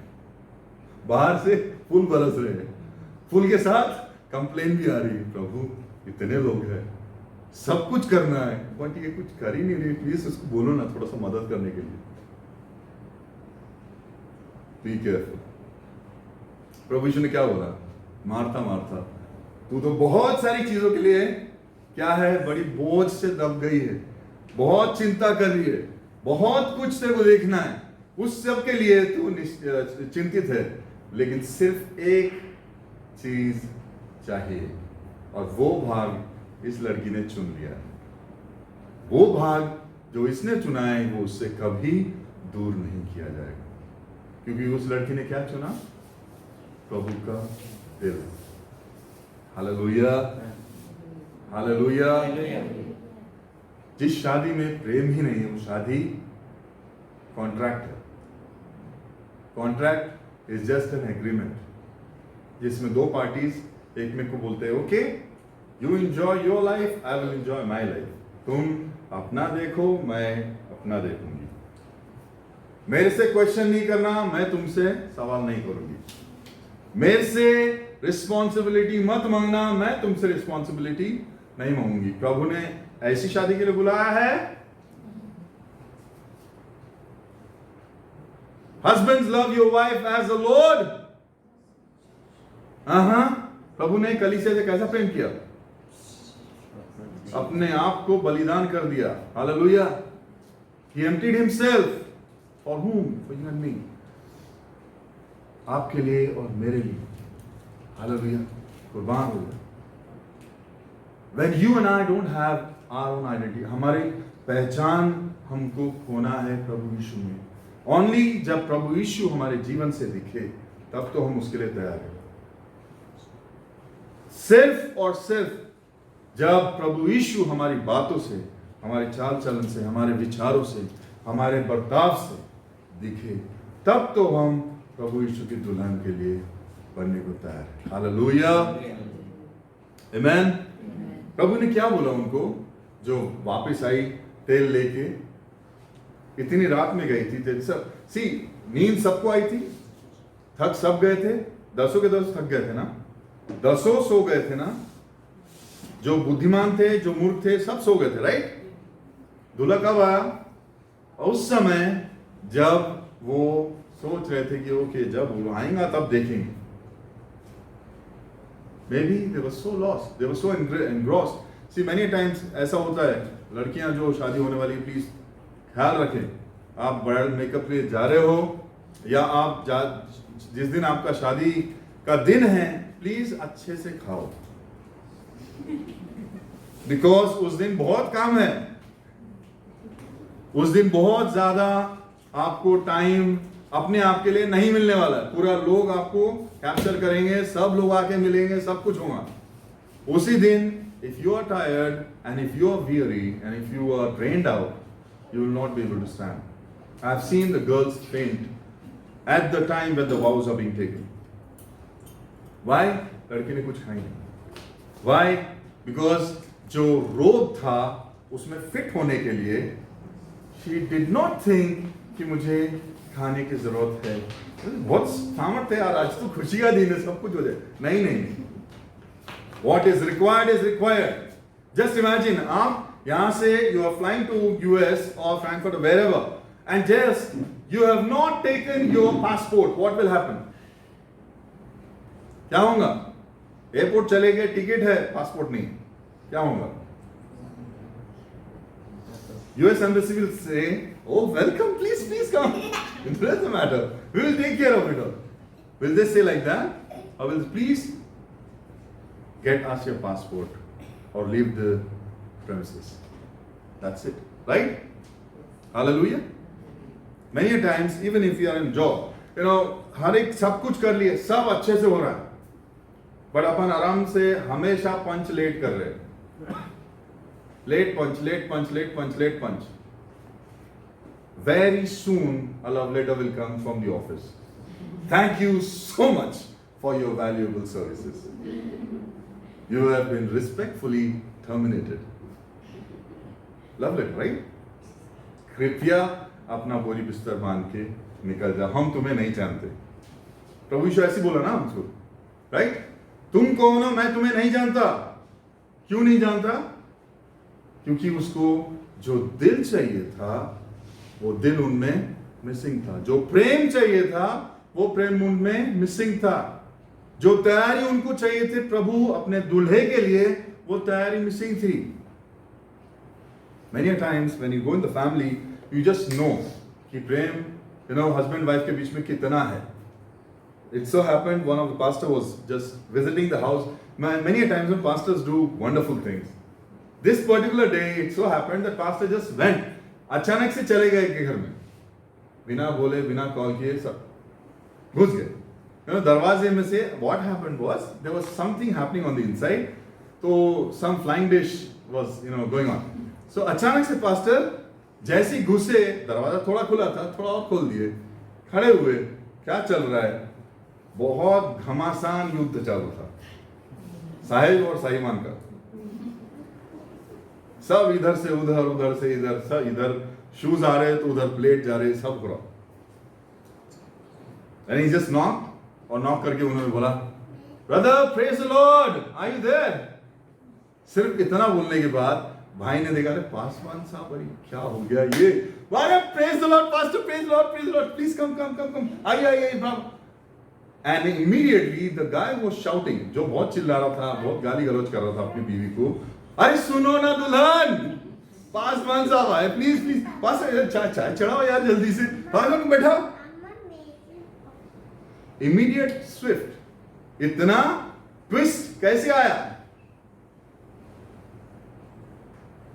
बाहर से फूल बरस रहे हैं, फूल के साथ कंप्लेन भी आ रही है. प्रभु इतने लोग हैं, सब कुछ करना है, बट ये कुछ कर ही नहीं रही. प्लीज उसको बोलो ना, थोड़ा सा मदद करने के लिए. Be careful. प्रभु यीशु ने क्या बोला? मार्था मार्था, तू तो बहुत सारी चीजों के लिए क्या है, बड़ी बोझ से दब गई है, बहुत चिंता कर रही है, बहुत कुछ तेरे को देखना है, उस सब के लिए तू चिंतित है, लेकिन सिर्फ एक चीज चाहिए, और वो भाग इस लड़की ने चुन लिया. वो भाग जो इसने चुना है, वो उससे कभी दूर नहीं किया जाएगा, क्योंकि उस लड़की ने क्या चुना? प्रभु का दिल. Hallelujah, hallelujah. जिस शादी में प्रेम ही नहीं है, वो शादी कॉन्ट्रैक्ट है. Contract is just an agreement, जिसमें दो पार्टीज एक में को बोलते हैं, okay you enjoy your life, I will enjoy my life. तुम अपना देखो, मैं अपना देखूंगी. मेरे से क्वेश्चन नहीं करना, मैं तुमसे सवाल नहीं करूंगी. मेरे से रिस्पॉन्सिबिलिटी मत मांगना, मैं तुमसे रिस्पॉन्सिबिलिटी नहीं मांगूंगी. प्रभु ने ऐसी शादी के लिए बुलाया है. Husbands love your wife as the lord. प्रभु ने कलीसिया से कैसा प्रेम किया? अपने आप को बलिदान कर दिया. Hallelujah. He emptied himself. For whom? For you and me. आपके लिए और मेरे लिए. हालेलुया. कुर्बान हो गया. When you and I don't have our own identity, हमारी पहचान हमको खोना है प्रभु यीशु में. Only जब प्रभु यीशु हमारे जीवन से दिखे, तब तो हम उसके लिए तैयार हैं. सिर्फ और सिर्फ जब प्रभु यीशु हमारी बातों से, हमारे चाल चलन से, हमारे विचारों से, हमारे बर्ताव से दिखे, तब तो हम प्रभु यीशु की दुल्हन के लिए बनने को तैयार हैं. हालेलुया. आमीन. प्रभु ने क्या बोला उनको जो वापस आई तेल लेके? इतनी रात में गई थी. सब नींद सबको आई थी, थक सब गए थे. 10 के 10 थक गए थे ना, 10 सो गए थे ना. जो बुद्धिमान थे, जो मूर्ख थे, सब सो गए थे. राइट. दूल्हा कब आया? उस समय जब वो सोच रहे थे कि ओके जब वो आएगा तब देखेंगे. Maybe they were so lost, they were so engrossed. See, many times ऐसा होता है. लड़कियां जो शादी होने वाली, प्लीज ख्याल रखें. आप ब्राइडल मेकअप के लिए जा रहे हो, या आप जिस दिन आपका शादी का दिन है, प्लीज अच्छे से खाओ, बिकॉज उस दिन बहुत काम है. उस दिन बहुत ज्यादा आपको टाइम अपने आप के लिए नहीं मिलने वाला है. पूरा लोग आपको कैप्चर करेंगे, सब लोग आके मिलेंगे, सब कुछ होगा. उसी दिन if you are tired and if you are weary and if you are drained out, you will not be able to stand. I have seen the girls faint at the time when the vows are being taken. Why? लड़की ने कुछ खाई नहीं. Why? Because जो रोग था उसमें fit होने के लिए she did not think कि मुझे खाने की जरूरत है. बहुत सामर्थ्य यार, आज तो खुशी का दिन है, सब कुछ हो जाए. नहीं. What is required is required. Just imagine, आप यहाँ से you are flying to US or Frankfurt or wherever, and just you have not taken your passport. What will happen? क्या होगा? एयरपोर्ट चले गए, टिकट है, पासपोर्ट नहीं, क्या होगा? US embassy will say, "Oh, welcome, please come." It doesn't matter. We will take care of it all. Will they say like that? Or will they please get us your passport or leave the premises? That's it, right? Hallelujah. Many a times, even if you are in job, हर एक सब कुछ कर लिए, सब अच्छे से हो रहा है, बट अपन आराम से हमेशा पंच लेट कर रहे हैं. Late punch, late punch, late punch, late punch. Very soon a love letter will come from the office. Thank you so much for your valuable services. You have been respectfully terminated. Love letter, right? कृपया अपना बोरी बिस्तर बांध के निकल जा, हम तुम्हें नहीं जानते. प्रभु यीशु ऐसे बोला ना हमको, राइट? तुम कौन हो, मैं तुम्हें नहीं जानता. क्यों नहीं जानता? क्योंकि उसको जो दिल चाहिए था वो दिल उनमें मिसिंग था. जो प्रेम चाहिए था वो प्रेम उनमें मिसिंग था. जो तैयारी उनको चाहिए थी प्रभु अपने दूल्हे के लिए, वो तैयारी मिसिंग थी. Many a times when you go in the family, you just know कि प्रेम, husband wife के बीच में कितना है. It so happened one of the pastor was just visiting the house. Many a times when pastors do wonderful things. This particular day, it so happened that pastor just went. अचानक से चले गए के घर में, बिना बोले बिना कॉल किए सब घुस गए. दरवाजे में से what happened was there was something happening on the inside. तो some flying dish was going on. So अचानक से पास्टर जैसे ही घुसे, दरवाजा थोड़ा खुला था, थोड़ा और खोल दिए, खड़े हुए, क्या चल रहा है? बहुत घमासान युद्ध चालू था साहिल और साहिमान का. सब इधर से उधर, उधर से इधर, सब इधर शूज आ रहे तो उधर प्लेट जा रहे, सब हो रहा. And he just knocked, और नॉक करके उन्होंने बोला, brother praise the lord, are you there? सिर्फ इतना बोलने के बाद भाई ने देखा, अरे पासवान साहब, अरे क्या हो गया ये? Praise the lord pastor, praise the lord, praise the lord, please come come come come, आइए brother. And immediately the guy was shouting, जो बहुत चिल्ला रहा था, बहुत गाली गलौज कर रहा था अपनी बीवी को, अरे सुनो ना दुल्हन, पासवान साहब आए, प्लीज प्लीज, पास चाय चढ़ाओ यार जल्दी से, हाँ बैठा. इमीडिएट स्विफ्ट, इतना ट्विस्ट कैसे आया?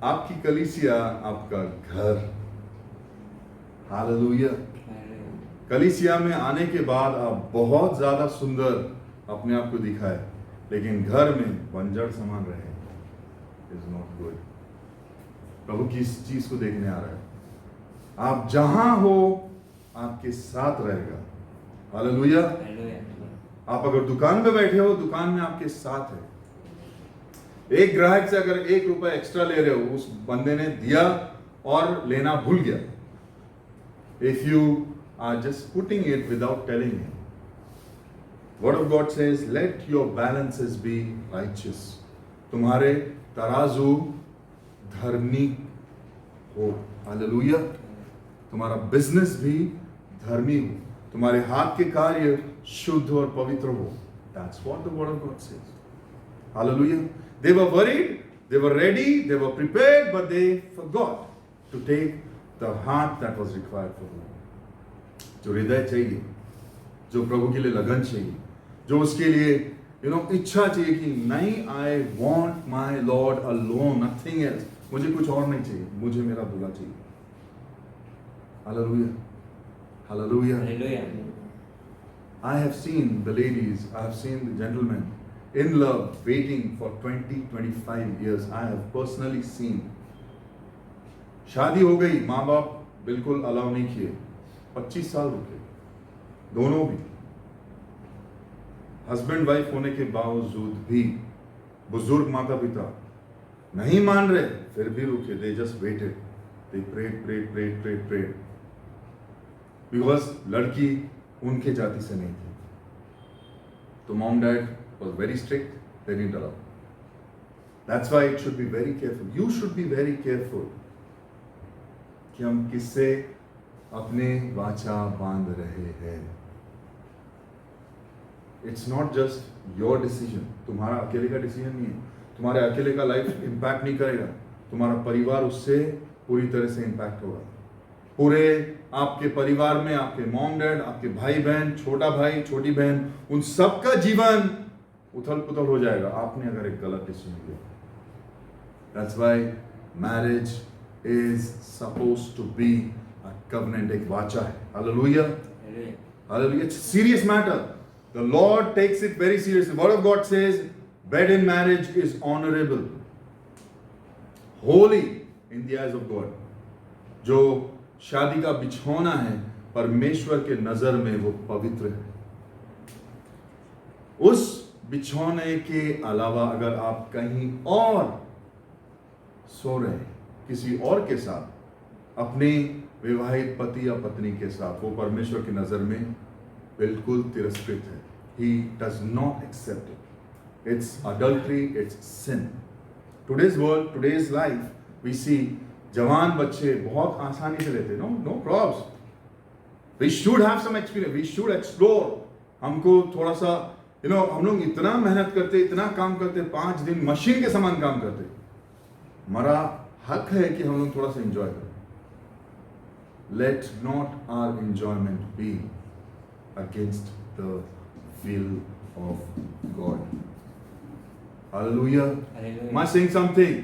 आपकी कलीसिया, आपका घर, हालेलुया. कलीसिया में आने के बाद आप बहुत ज्यादा सुंदर अपने आप को दिखाए, लेकिन घर में बंजर समान रहे, इज नॉट गुड. प्रभु किस चीज को देखने आ रहा है? आप जहां हो आपके साथ रहेगा. हालेलुया. आप अगर दुकान में बैठे हो, दुकान में आपके साथ है. एक ग्राहक से अगर ₹1 एक्स्ट्रा ले रहे हो, उस बंदे ने दिया और लेना भूल गया. If you are just putting it without telling him, Word of God says, let your balances be righteous. तुम्हारे तराजू धर्मी हो. हालेलुया. तुम्हारा बिजनेस भी धर्मी हो, तुम्हारे हाथ के कार्य शुद्ध और पवित्र हो. That's what the Word of God says. Hallelujah. They were worried, they were ready, they were prepared, but they forgot to take the heart that was required for them. जो हृदय चाहिए, जो प्रभु के लिए लगन चाहिए, जो उसके लिए इच्छा चाहिए कि नहीं, I want my Lord alone, nothing else. मुझे कुछ और नहीं चाहिए, मुझे मेरा दूल्हा चाहिए. Hallelujah. Hallelujah. Hallelujah. I have seen the ladies, I have seen the gentlemen in love waiting for 20-25 years. I have personally seen. शादी हो गई, माँ बाप बिल्कुल अलाउ नहीं किए, 25 साल रुके, दोनों भी. हस्बैंड वाइफ होने के बावजूद भी बुजुर्ग माता पिता नहीं मान रहे, फिर भी रुके. They just waited. They prayed. Because लड़की उनके जाति से नहीं थी. तो mom dad was very strict. They didn't allow. That's why it should be very careful. You should be very careful कि हम किससे अपने वाचा बांध रहे हैं. It's not just your decision. तुम्हारा अकेले का डिसीजन नहीं है. तुम्हारे अकेले का लाइफ इम्पैक्ट नहीं करेगा. तुम्हारा परिवार उससे पूरी तरह से इम्पैक्ट होगा. पूरे आपके परिवार में आपके मॉम डैड, आपके भाई बहन, छोटा भाई, छोटी बहन, उन सबका जीवन उथल पुथल हो जाएगा आपने अगर एक गलत डिसीजन लिया. That's why marriage is supposed to be a covenant. एक वाचा है. Hallelujah. Hallelujah. It's a serious matter. The Lord takes it very seriously. The Word of God says, bed in marriage is honorable. Holi in the eyes of God. जो शादी का बिछौना है परमेश्वर के नजर में वो पवित्र है। उस बिछौने के अलावा अगर आप कहीं और सो रहे हैं किसी और के साथ, अपने विवाहित पति या पत्नी के साथ, वो परमेश्वर की नजर में बिल्कुल तिरस्कृत है। He does not accept it. It's adultery, it's sin. Today's world, today's life, we see जवान बच्चे बहुत आसानी से लेते हैं, no problems. We should have some experience. We should explore. हमको थोड़ा सा हम लोग इतना मेहनत करते, इतना काम करते, 5 दिन मशीन के समान काम करते। हमारा हक है कि हम लोग थोड़ा सा एंजॉय करें। Let not our enjoyment be against the will of God. Hallelujah. Hallelujah. Am I saying something?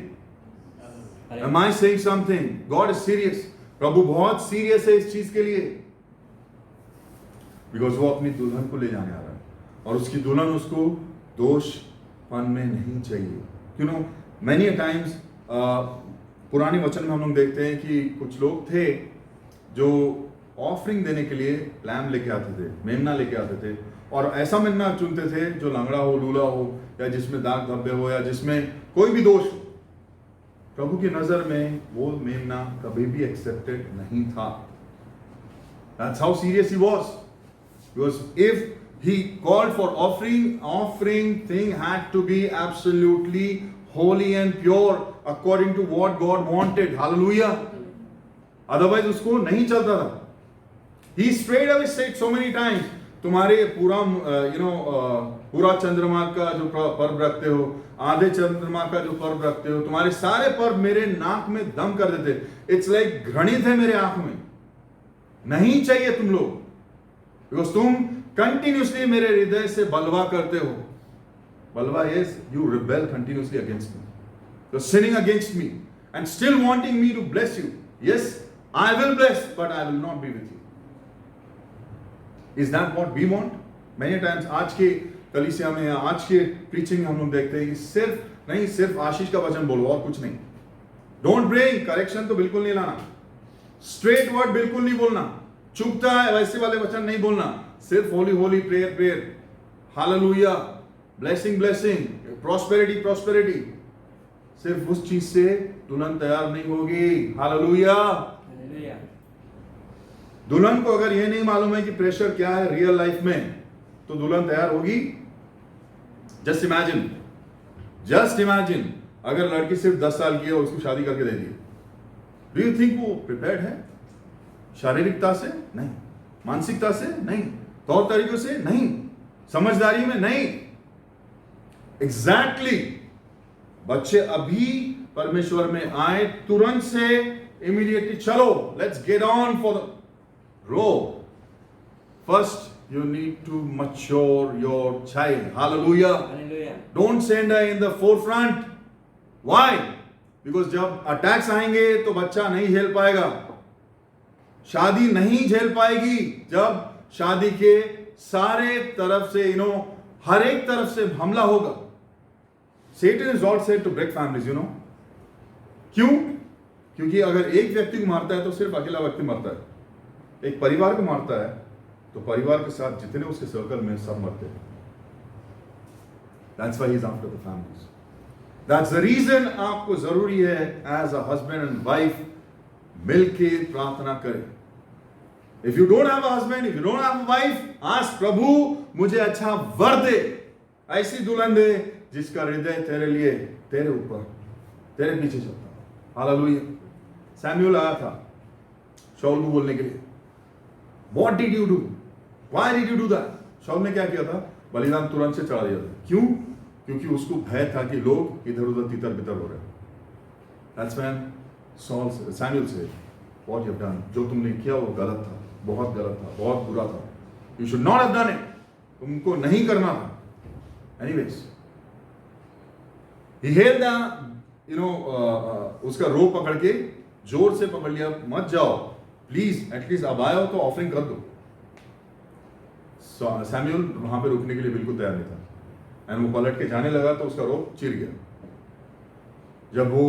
Am I saying something? God is serious. प्रभु बहुत सीरियस है इस चीज के लिए, बिकॉज वो अपनी दुल्हन को ले जाने आ रहा है और उसकी दुल्हन उसको दोषपन में नहीं चाहिए। मैनी टाइम्स पुराने वचन में हम लोग देखते हैं कि कुछ लोग थे जो ऑफरिंग देने के लिए लैम लेके आते थे, मेमना लेके आते थे, और ऐसा मेमना चुनते थे जो लंगड़ा हो, लूला हो, या जिसमें दाग धब्बे हो, या जिसमें कोई भी दोष हो। प्रभु की नजर में वो मेमना कभी भी एक्सेप्टेड नहीं था। That's how serious he was. Because if he called for offering thing had to be absolutely holy and pure according to what God wanted. Hallelujah. Otherwise उसको नहीं चलता था। He straight away said so many times, तुम्हारे पूरा चंद्रमा का जो पर्व रखते हो, आधे चंद्रमा का जो पर्व रखते हो, तुम्हारे सारे पर्व मेरे नाक में दम कर देते। इट्स लाइक घृणित है मेरे आंख में, नहीं चाहिए तुम लोग, बिकॉज तुम कंटिन्यूसली मेरे हृदय से बलवा करते हो। बलवा is you rebel continuously against me, you are sinning against me and still wanting me to bless you. Yes, I will bless but I will not be with you. Is that what we want? Many times आज के कलीसिया में या आज के preaching में हम लोग देखते हैं कि सिर्फ आशीष का वचन बोलो और कुछ नहीं। डोंट ब्रिंग करेक्शन, तो बिल्कुल नहीं लाना। स्ट्रेट वर्ड बिल्कुल नहीं बोलना। चुभता है वैसे वाले वचन नहीं बोलना। सिर्फ Holi Holi, prayer prayer, hallelujah, blessing blessing, prosperity prosperity. सिर्फ उस चीज से दुल्हन तैयार नहीं होगी। हालेलुया। दुल्हन को अगर यह नहीं मालूम है कि प्रेशर क्या है रियल लाइफ में, तो दुल्हन तैयार होगी? जस्ट इमेजिन अगर लड़की सिर्फ 10 साल की है और उसको शादी करके दे दी, डू यू थिंक वो प्रिपेयर्ड है? शारीरिकता से नहीं, मानसिकता से नहीं, तौर तरीकों से नहीं, समझदारी में नहीं। एग्जैक्टली बच्चे अभी परमेश्वर में आए, तुरंत से इमीडिएटली चलो, let's get on for the row. First, you need to mature your child. Hallelujah. Hallelujah. Don't send her in the forefront. Why? Because जब अटैक्स आएंगे तो बच्चा नहीं झेल पाएगा, शादी नहीं झेल पाएगी। जब शादी के सारे तरफ से हर एक तरफ से हमला होगा। Satan is all set to break families, क्यों? क्योंकि अगर एक व्यक्ति को मारता है तो सिर्फ अकेला व्यक्ति मरता है। एक परिवार को मारता है तो परिवार के साथ जितने उसके सर्कल में सब मरते हैं। That's why he's after the families. That's the reason आपको जरूरी है as a husband and wife मिलके प्रार्थना करें। If you don't have a husband, if you don't have a wife, ask प्रभु मुझे अच्छा वर दे, ऐसी दुल्हन दे जिसका हृदय तेरे लिए, तेरे ऊपर, तेरे पीछे चलता। हालेलुया। सैमुअल आया था शाऊल को बोलने के लिए, What did you do? Why did you do that? शाऊल ने क्या किया था? बलिदान तुरंत से चढ़ा दिया था। क्यों? क्योंकि उसको भय था कि लोग इधर उधर तितर बितर हो रहे हैं। That's when Samuel said, What you have done, जो तुमने किया वो गलत था, बहुत गलत था, बहुत बुरा था। You should not have done it. तुमको नहीं करना था। Anyways, he held उसका रो पकड़ के जोर से पकड़ लिया, मत जाओ प्लीज, एटलीस्ट अब आए हो तो ऑफरिंग कर दो। सैमुअल वहां पे रुकने के लिए बिल्कुल तैयार नहीं था, एंड वो पलट के जाने लगा तो उसका रोप चिर गया। जब वो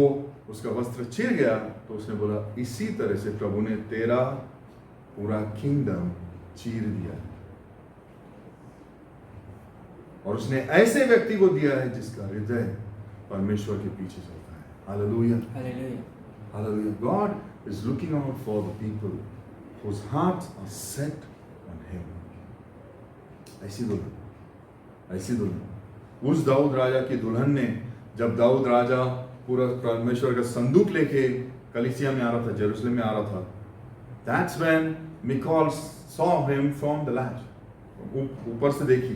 उसका वस्त्र चिर गया तो उसने बोला इसी तरह से प्रभु ने तेरा पूरा किंगडम चीर दिया है, और उसने ऐसे व्यक्ति को दिया है जिसका हृदय परमेश्वर के पीछे चलता है। Hallelujah, hallelujah, hallelujah. God is looking out for the people whose hearts are set on Him. ऐसी दुल्हन, ऐसी दुल्हन। उस दाऊद राजा की दुल्हन ने, जब दाऊद राजा पूरा परमेश्वर का संदूक लेके कलीसिया में आ रहा था, जेरूसलम में आ रहा था, that's when Michal saw him from the latch। ऊपर से देखी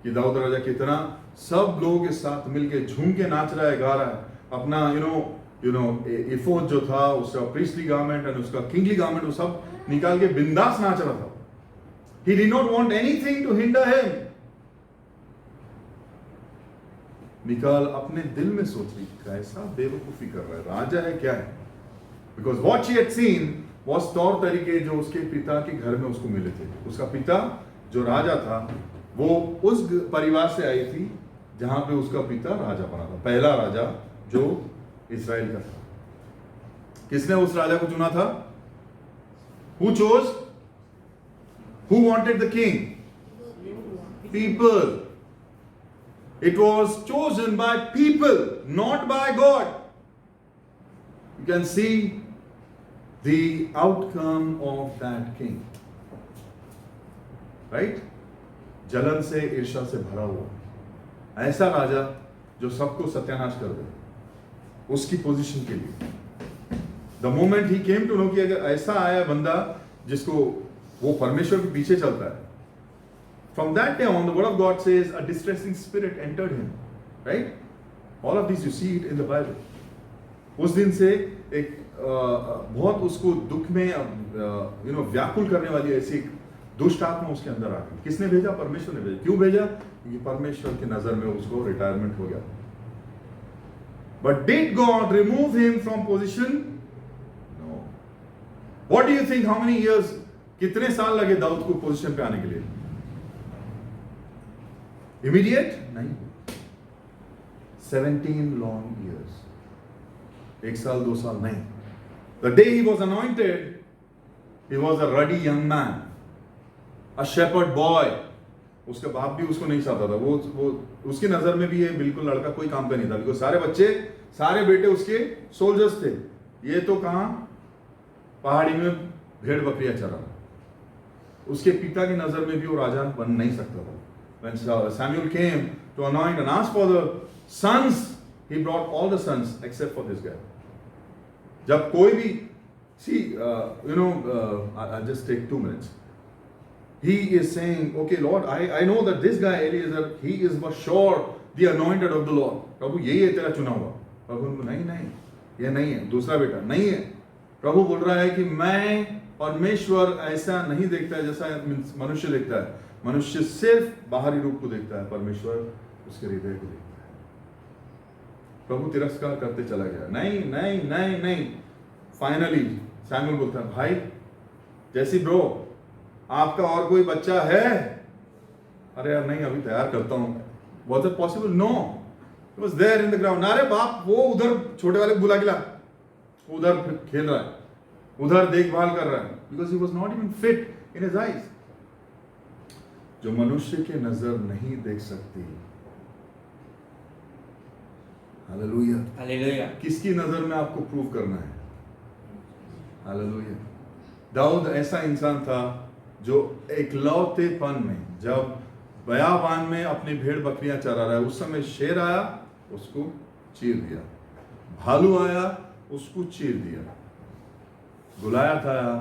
कि दाऊद राजा कितना सब लोगों के साथ मिलके झूम के नाच रहा है, गा रहा है, अपना यू नो एफोद जो था, उसका प्रीस्टली गारमेंट और उसका किंगली गारमेंट, वो सब निकाल के बिंदास नाच रहा था। He did not want anything to hinder him। Mikaal अपने दिल में सोच रही कैसा बेवकूफी कर रहा है, राजा है क्या है, because what she had seen was तौर तरीके जो उसके पिता के घर में उसको मिले थे। उसका पिता जो राजा था वो उस परिवार से आई थी जहां पे उसका पिता राजा बना था, पहला राजा जो इस्राएल का था। किसने उस राजा को चुना था? Who chose? Who wanted the king? People. It was chosen by people, not by God. You can see the outcome of that king. Right? जलन से, ईर्ष्या से भरा हुआ ऐसा राजा जो सबको सत्यानाश कर दे, उसकी पोजीशन के लिए द मोमेंट ही केम टू नो कि अगर ऐसा आया बंदा जिसको वो परमेश्वर के पीछे चलता है, from that day on the word of God says a distressing spirit entered him, right? All of these you see it in the Bible. उस दिन से एक बहुत उसको दुख में व्याकुल करने वाली ऐसी एक दुष्ट आत्मा उसके अंदर आ गई। किसने भेजा? परमेश्वर ने भेजा। क्यों भेजा? क्योंकि परमेश्वर की नजर में उसको रिटायरमेंट हो गया। But did God remove him from position? No. What do you think? How many years? कितने साल लगे दाऊद को पोजीशन पे आने के लिए? Immediate? नहीं। 17 long years. एक साल, 2 साल नहीं। The day he was anointed, he was a ruddy young man, a shepherd boy. उसका बाप भी उसको नहीं चाहता था। वो उसकी नजर में भी ये बिल्कुल लड़का कोई काम का नहीं था, बिकॉज सारे बच्चे, सारे बेटे उसके सोल्जर्स थे। ये तो कहाँ पहाड़ी में भेड़ बकरियां चरा। उसके पिता की नजर में भी वो राजा बन नहीं सकता था। When Samuel came to anoint and ask for the sons, he brought all the sons except for this guy. जब कोई भी I'll just take 2 minutes. He is saying, okay Lord, I know that this guy Eliezer, he is for sure the anointed of the Lord. प्रभु यही है तेरा चुना हुआ। प्रभु उनको नहीं, ये नहीं है, दूसरा बेटा नहीं है। प्रभु बोल रहा है कि मैं परमेश्वर ऐसा नहीं देखता है जैसा मनुष्य देखता है। मनुष्य सिर्फ बाहरी रूप को देखता है, परमेश्वर उसके हृदय को देखता है। प्रभु तिरस्कार करते चला गया। नहीं। फाइनली सैमुअल बोलता है, भाई जैसी ब्रो, आपका और कोई बच्चा है? अरे यार नहीं, अभी तैयार करता हूं। Was it possible? No. It was there in the ground. अरे बाप, वो उधर छोटे वाले को बुला के ला, उधर खेल रहा है, उधर देखभाल कर रहा है, because he was not even fit in his eyes. जो मनुष्य के नजर नहीं देख सकती, हालेलुया, हालेलुया, किसकी नजर में आपको प्रूव करना है? हालेलुया। दाऊद ऐसा इंसान था जो एकलौतेपन में, जब बयाबान में अपनी भेड़ बकरियां चरा रहा है, उस समय शेर आया, उसको चीर दिया। भालू आया, उसको चीर दिया। गुलायात आया,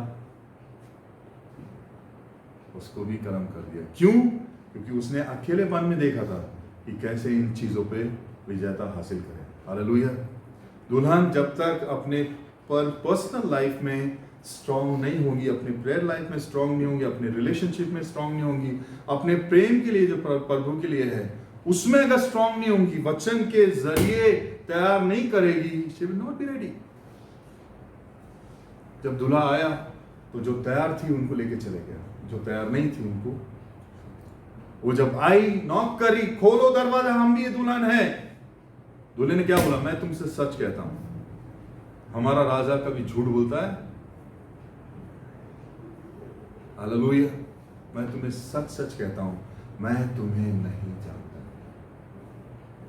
उसको भी कर्म कर दिया। क्यों? क्योंकि उसने अकेलेपन में देखा था कि कैसे इन चीजों पे विजेता हासिल करे। हालेलुया। दुल्हन जब तक अपने पर्सनल लाइफ में स्ट्रांग नहीं होगी, अपने प्रेयर लाइफ में स्ट्रांग नहीं होगी, अपने रिलेशनशिप में स्ट्रांग नहीं होगी, अपने प्रेम के लिए जो प्रभु के लिए है उसमें अगर स्ट्रांग नहीं होगी, वचन के जरिए तैयार नहीं करेगी, she will not be ready. जब दूल्हा आया तो जो तैयार थी उनको लेके चले गया, जो तैयार नहीं थी उनको, वो जब आई, नॉक करी, खोलो दरवाजा, हम भी ये दुल्हन है। दूल्हे ने क्या बोला? मैं तुमसे सच कहता हूं, हमारा राजा कभी झूठ बोलता है? हालेलुया। मैं तुम्हें सच सच कहता हूं, मैं तुम्हें नहीं जानता।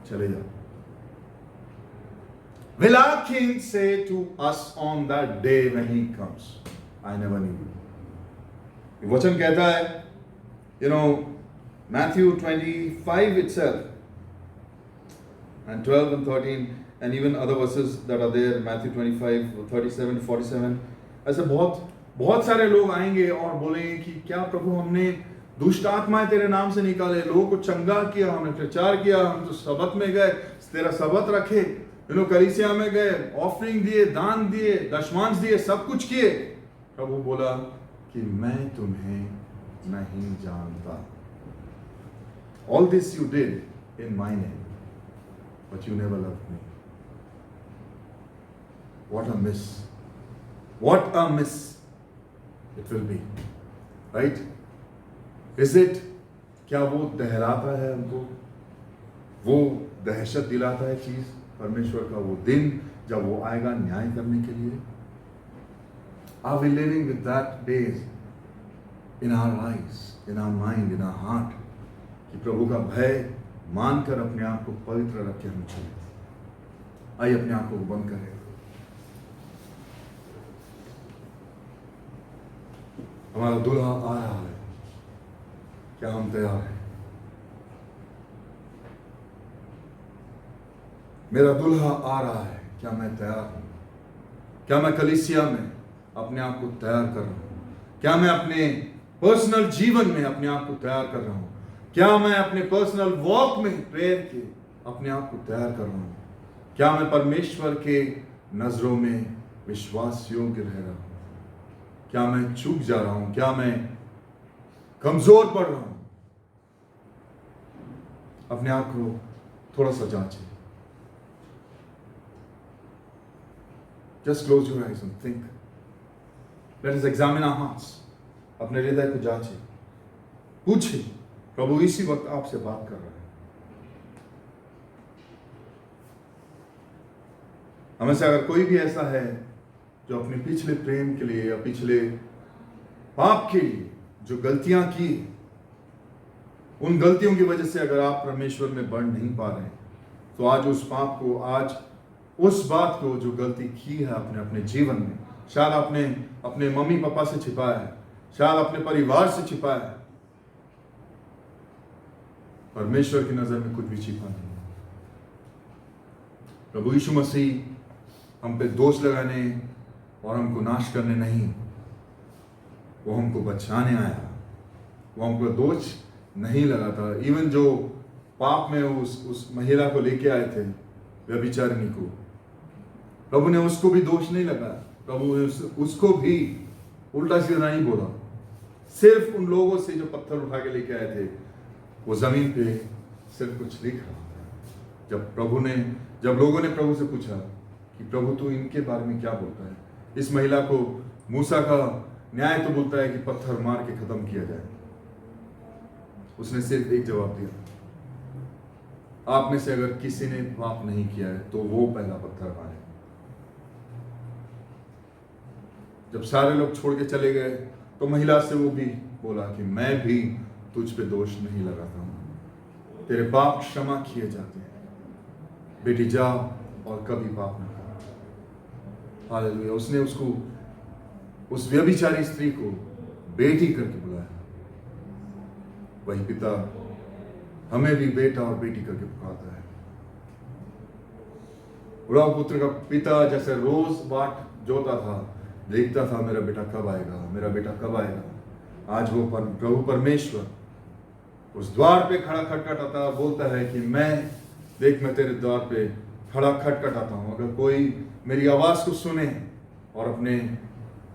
चले जाओ। Will our King say to us on that day when he comes, I never knew you? वचन कहता है, Matthew 25 itself, and 12 and 13, and even other verses that are there, Matthew 25, 37 to 47, ऐसे बहुत सारे लोग आएंगे और बोलेंगे कि क्या प्रभु हमने दुष्ट आत्माएं तेरे नाम से निकाले, लोगों को चंगा किया, हमने प्रचार किया, हम तो सबत में गए, तेरा सबत रखे, कलीसिया में गए, ऑफरिंग दिए, दान दिए, दशमांश दिए, सब कुछ किए। प्रभु बोला कि मैं तुम्हें नहीं जानता। All this you did in my name, but you never loved me. What a miss. What a miss it will be. Right? Is it? क्या वो दहलाता है हमको? वो दहशत दिलाता है चीज परमेश्वर का वो दिन जब वो आएगा न्याय करने के लिए? Are we living with that days in our lives, in our mind, in our heart? कि प्रभु का भय मानकर अपने आप को पवित्र रख के हम चले। आइए अपने आप को बंद करें। हमारा दूल्हा आ रहा है, क्या हम तैयार हैं? मेरा दूल्हा आ रहा है, क्या मैं तैयार हूं? क्या मैं कलीसिया में अपने आप को तैयार कर रहा हूं? क्या मैं अपने पर्सनल जीवन में अपने आप को तैयार कर रहा हूं? क्या मैं अपने पर्सनल वॉक में प्रेयर के अपने आप को तैयार कर रहा हूं? क्या मैं परमेश्वर के नजरों में विश्वास योग्य रह रहा हूं? क्या मैं चूक जा रहा हूं? क्या मैं कमजोर पड़ रहा हूं? अपने आप को थोड़ा सा जांचें। Just close your eyes and think. Let us examine our hearts. अपने हृदय को जांचें, पूछें। प्रभु इसी वक्त आपसे बात कर रहा है। हमें से अगर कोई भी ऐसा है जो अपने पिछले प्रेम के लिए या पिछले पाप के लिए जो गलतियां की, उन गलतियों की वजह से अगर आप परमेश्वर में बढ़ नहीं पा रहे, तो आज उस पाप को, आज उस बात को जो गलती की है अपने अपने जीवन में, शायद आपने अपने मम्मी पापा से छिपाया है, शायद अपने परिवार से छिपाया है, परमेश्वर की नजर में कुछ भी छिपा नहीं। प्रभु यीशु मसीह हम पे दोष लगाने और हमको नाश करने नहीं, वो हमको बचाने आया। वो हमको दोष नहीं लगाता। इवन जो पाप में उस महिला को लेके आए थे, व्यभिचारिणी को, प्रभु ने उसको भी दोष नहीं लगाया। प्रभु ने उसको भी उल्टा सीधा नहीं बोला। सिर्फ उन लोगों से जो पत्थर उठा के लेके आए थे, वो जमीन पे सिर्फ कुछ लिख रहा था। जब लोगों ने प्रभु से पूछा कि प्रभु तू इनके बारे में क्या बोलता है, इस महिला को मूसा का न्याय तो बोलता है कि पत्थर मार के खत्म किया जाए, उसने सिर्फ एक जवाब दिया, आप में से अगर किसी ने पाप नहीं किया है तो वो पहला पत्थर मारे। जब सारे लोग छोड़ के चले गए तो महिला से वो भी बोला कि मैं भी तुझ पे दोष नहीं लगाता हूं, तेरे पाप क्षमा किए जाते हैं, बेटी जा और कभी पाप न कर। हालेलुया। उसने उसको, उस व्यभिचारी स्त्री को बेटी करके बुलाया। वही पिता हमें भी बेटा और बेटी करके पुकारता है। बुढ़ा पुत्र का पिता जैसे रोज बाट जोता था, देखता था मेरा बेटा कब आएगा, मेरा बेटा कब आएगा। आज वो प्रभु परमेश्वर उस द्वार पे खड़ा खटखटाता, बोलता है कि मैं तेरे द्वार पे खड़ा खटखटाता हूं। अगर कोई मेरी आवाज को सुने और अपने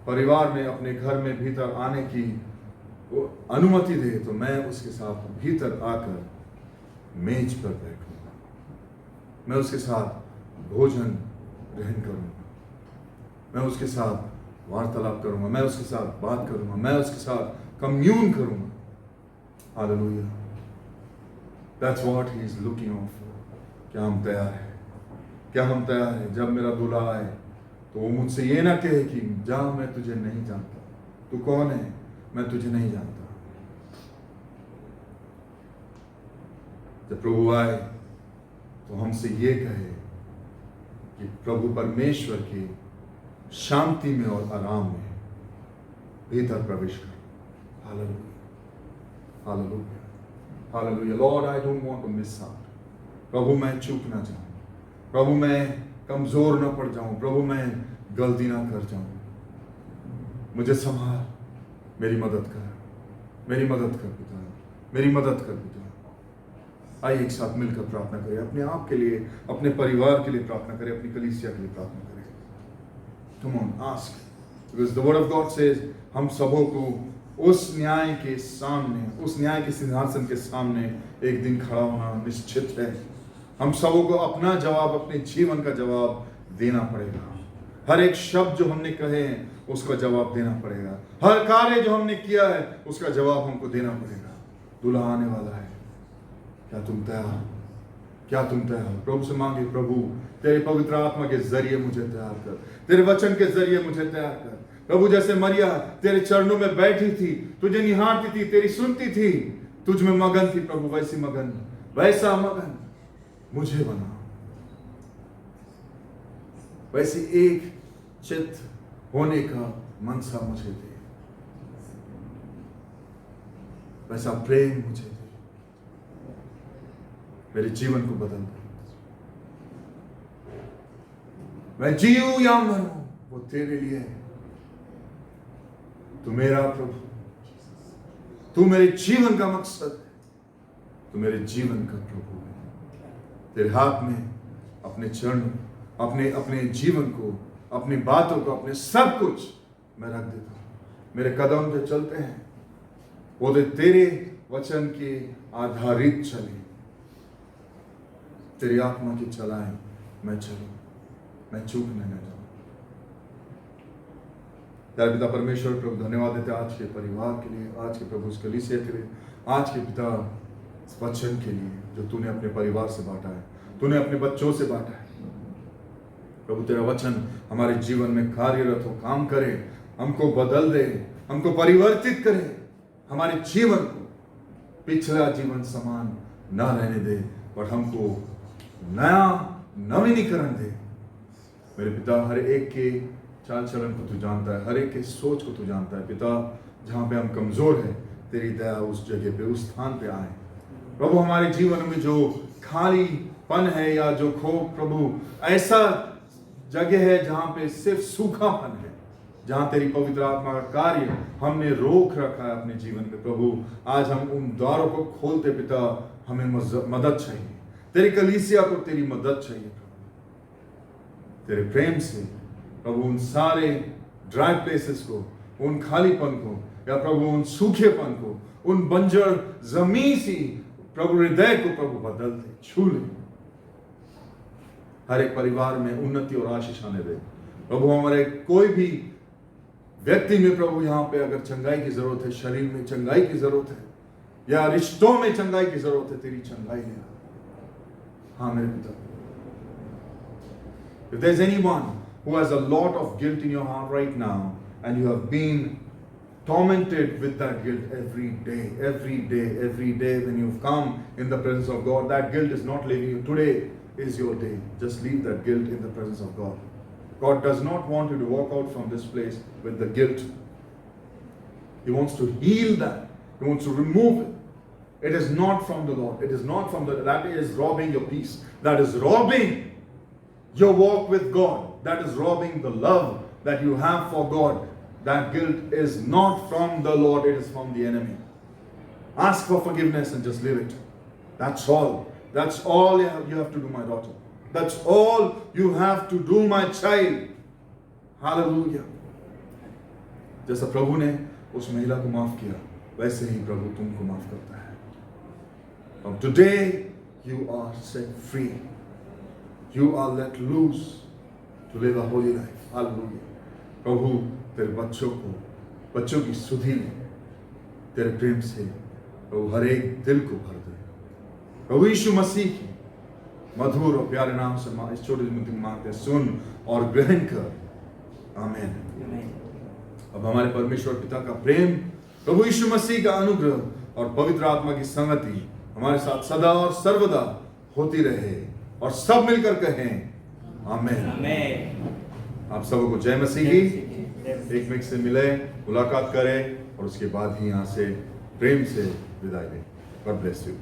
परिवार में, अपने घर में भीतर आने की अनुमति दे, तो मैं उसके साथ भीतर आकर मेज पर बैठूंगा, मैं उसके साथ भोजन ग्रहण करूंगा, मैं उसके साथ वार्तालाप करूंगा, मैं उसके साथ बात करूंगा, मैं उसके साथ कम्यून करूंगा। Hallelujah. That's what he is looking out for. क्या हम तैयार हैं? क्या हम तैयार हैं? जब मेरा दूल्हा आए तो वो मुझसे ये ना कहे कि जा मैं तुझे नहीं जानता, तू कौन है, मैं तुझे नहीं जानता। जब प्रभु आए तो हमसे ये कहे कि प्रभु परमेश्वर की शांति में और आराम में भीतर प्रवेश करो। Hallelujah, hallelujah, hallelujah. Lord I don't want to miss out. प्रभु मैं चूक ना जाऊं, प्रभु मैं कमजोर ना पड़ जाऊं, प्रभु मैं गलती ना कर जाऊं। मुझे संभाल, मेरी मदद कर, मेरी मदद कर पिता, मेरी मदद कर पिता। आइए एक साथ मिलकर प्रार्थना करें, अपने आप के लिए, अपने परिवार के लिए प्रार्थना करें, अपनी कलीसिया के लिए प्रार्थना करें। Come on, ask, because the word of God says हम सबों को उस न्याय के सामने, उस न्याय के सिंहासन के सामने एक दिन खड़ा होना निश्चित है। हम सबों को अपना जवाब, अपने जीवन का जवाब देना पड़ेगा। हर एक शब्द जो हमने कहे हैं उसका जवाब देना पड़ेगा। हर कार्य जो हमने किया है उसका जवाब हमको देना पड़ेगा। दूल्हा आने वाला है, क्या तुम तैयार हो? क्या तुम तैयार हो? प्रभु से मांगे, प्रभु तेरे पवित्र आत्मा के जरिए मुझे तैयार कर, तेरे वचन के जरिए मुझे तैयार कर। प्रभु जैसे मरिया तेरे चरणों में बैठी थी, तुझे निहारती थी, तेरी सुनती थी, तुझ में मगन थी, प्रभु वैसी मगन, वैसा मगन मुझे बना। वैसी एक चित्त होने का मनसा मुझे दे, वैसा प्रेम मुझे दे, मेरे जीवन को बदल दे। मैं जीऊं या मरूं वो तेरे लिए है। तू मेरा प्रभु, तू मेरे जीवन का मकसद है, तू मेरे जीवन का प्रभु है। तेरे हाथ में अपने चरण, अपने अपने जीवन को, अपनी बातों को, अपने सब कुछ मैं रख देता हूं। मेरे कदम जो चलते हैं वो तेरे वचन के आधारित चले, तेरी आत्मा की चलाएं मैं चलूं, मैं चूकने न जाऊं। प्यारे पिता परमेश्वर, प्रभु धन्यवाद देते आज के परिवार के लिए, आज के प्रभु इस कलीसिया के लिए, आज के पिता इस वचन के लिए जो तूने अपने परिवार से बांटा है, तूने अपने बच्चों से बांटा है। प्रभु तेरा वचन हमारे जीवन में कार्यरत हो, काम करे, हमको बदल दे, हमको परिवर्तित करे, हमारे जीवन को पिछला जीवन समान ना रहने दे, पर हमको नया नवीनीकरण दे। मेरे पिता हर एक के चाल चलन को तू जानता है, हर एक के सोच को तू जानता है। पिता जहाँ पे हम कमजोर हैं, तेरी दया उस जगह पे, उस स्थान पे आए। प्रभु हमारे जीवन में जो खालीपन है या जो खो, प्रभु ऐसा जगह है जहाँ पे सिर्फ सूखापन है, जहाँ तेरी पवित्र आत्मा का कार्य हमने रोक रखा है अपने जीवन में। प्रभु आज हम उन द्वारों को खोलते पिता, हमें मदद चाहिए, तेरी कलीसिया को तेरी मदद चाहिए प्रभु। तेरे प्रेम से प्रभु उन सारे ड्राई प्लेसेस को, उन खालीपन को, या प्रभु उन सूखेपन को, उन बंजर जमीन सी प्रभु हृदय को प्रभु बदल दे, छू ले। हर एक परिवार में उन्नति और आशीष आने दे प्रभु। हमारे कोई भी व्यक्ति में प्रभु यहाँ पे अगर चंगाई की जरूरत है, शरीर में चंगाई की जरूरत है, या रिश्तों में चंगाई की जरूरत है, तेरी चंगाई है। हाँ मेरे पिता, if there's anyone who has a lot of guilt in your heart right now, and you have been tormented with that guilt every day when you've come in the presence of God, that guilt is not leaving you. Today is your day. Just leave that guilt in the presence of God. God does not want you to walk out from this place with the guilt. He wants to heal that. He wants to remove it. It is not from the Lord. It is not from the, that is robbing your peace. That is robbing your walk with God. That is robbing the love that you have for God. That guilt is not from the Lord. It is from the enemy. Ask for forgiveness and just leave it. That's all. That's all you have to do, my daughter. That's all you have to do, my child. Hallelujah. जैसा प्रभु ने उस महिला को माफ किया, वैसे ही प्रभु तुमको माफ करता है. From today you are set free. You are let loose to live a holy life. Hallelujah. प्रभु तेरे बच्चों की सुधि में तेरे प्रेम से प्रभु हर एक दिल को भर दे. प्रभु यीशु मसीह की मधुर और प्यारे नाम से इस छोटे सी मांगते हैं, सुन और ग्रहण कर. आमेन। आमेन। अब हमारे परमेश्वर पिता का प्रेम, प्रभु यीशु मसीह का अनुग्रह और पवित्र आत्मा की संगति हमारे साथ सदा और सर्वदा होती रहे, और सब मिलकर कहें आमेन। आमेन। आप सबों को जय मसीह की। एक मिनट से मिले, मुलाकात करें, और उसके बाद ही यहाँ से प्रेम से विदाई लें। God bless you.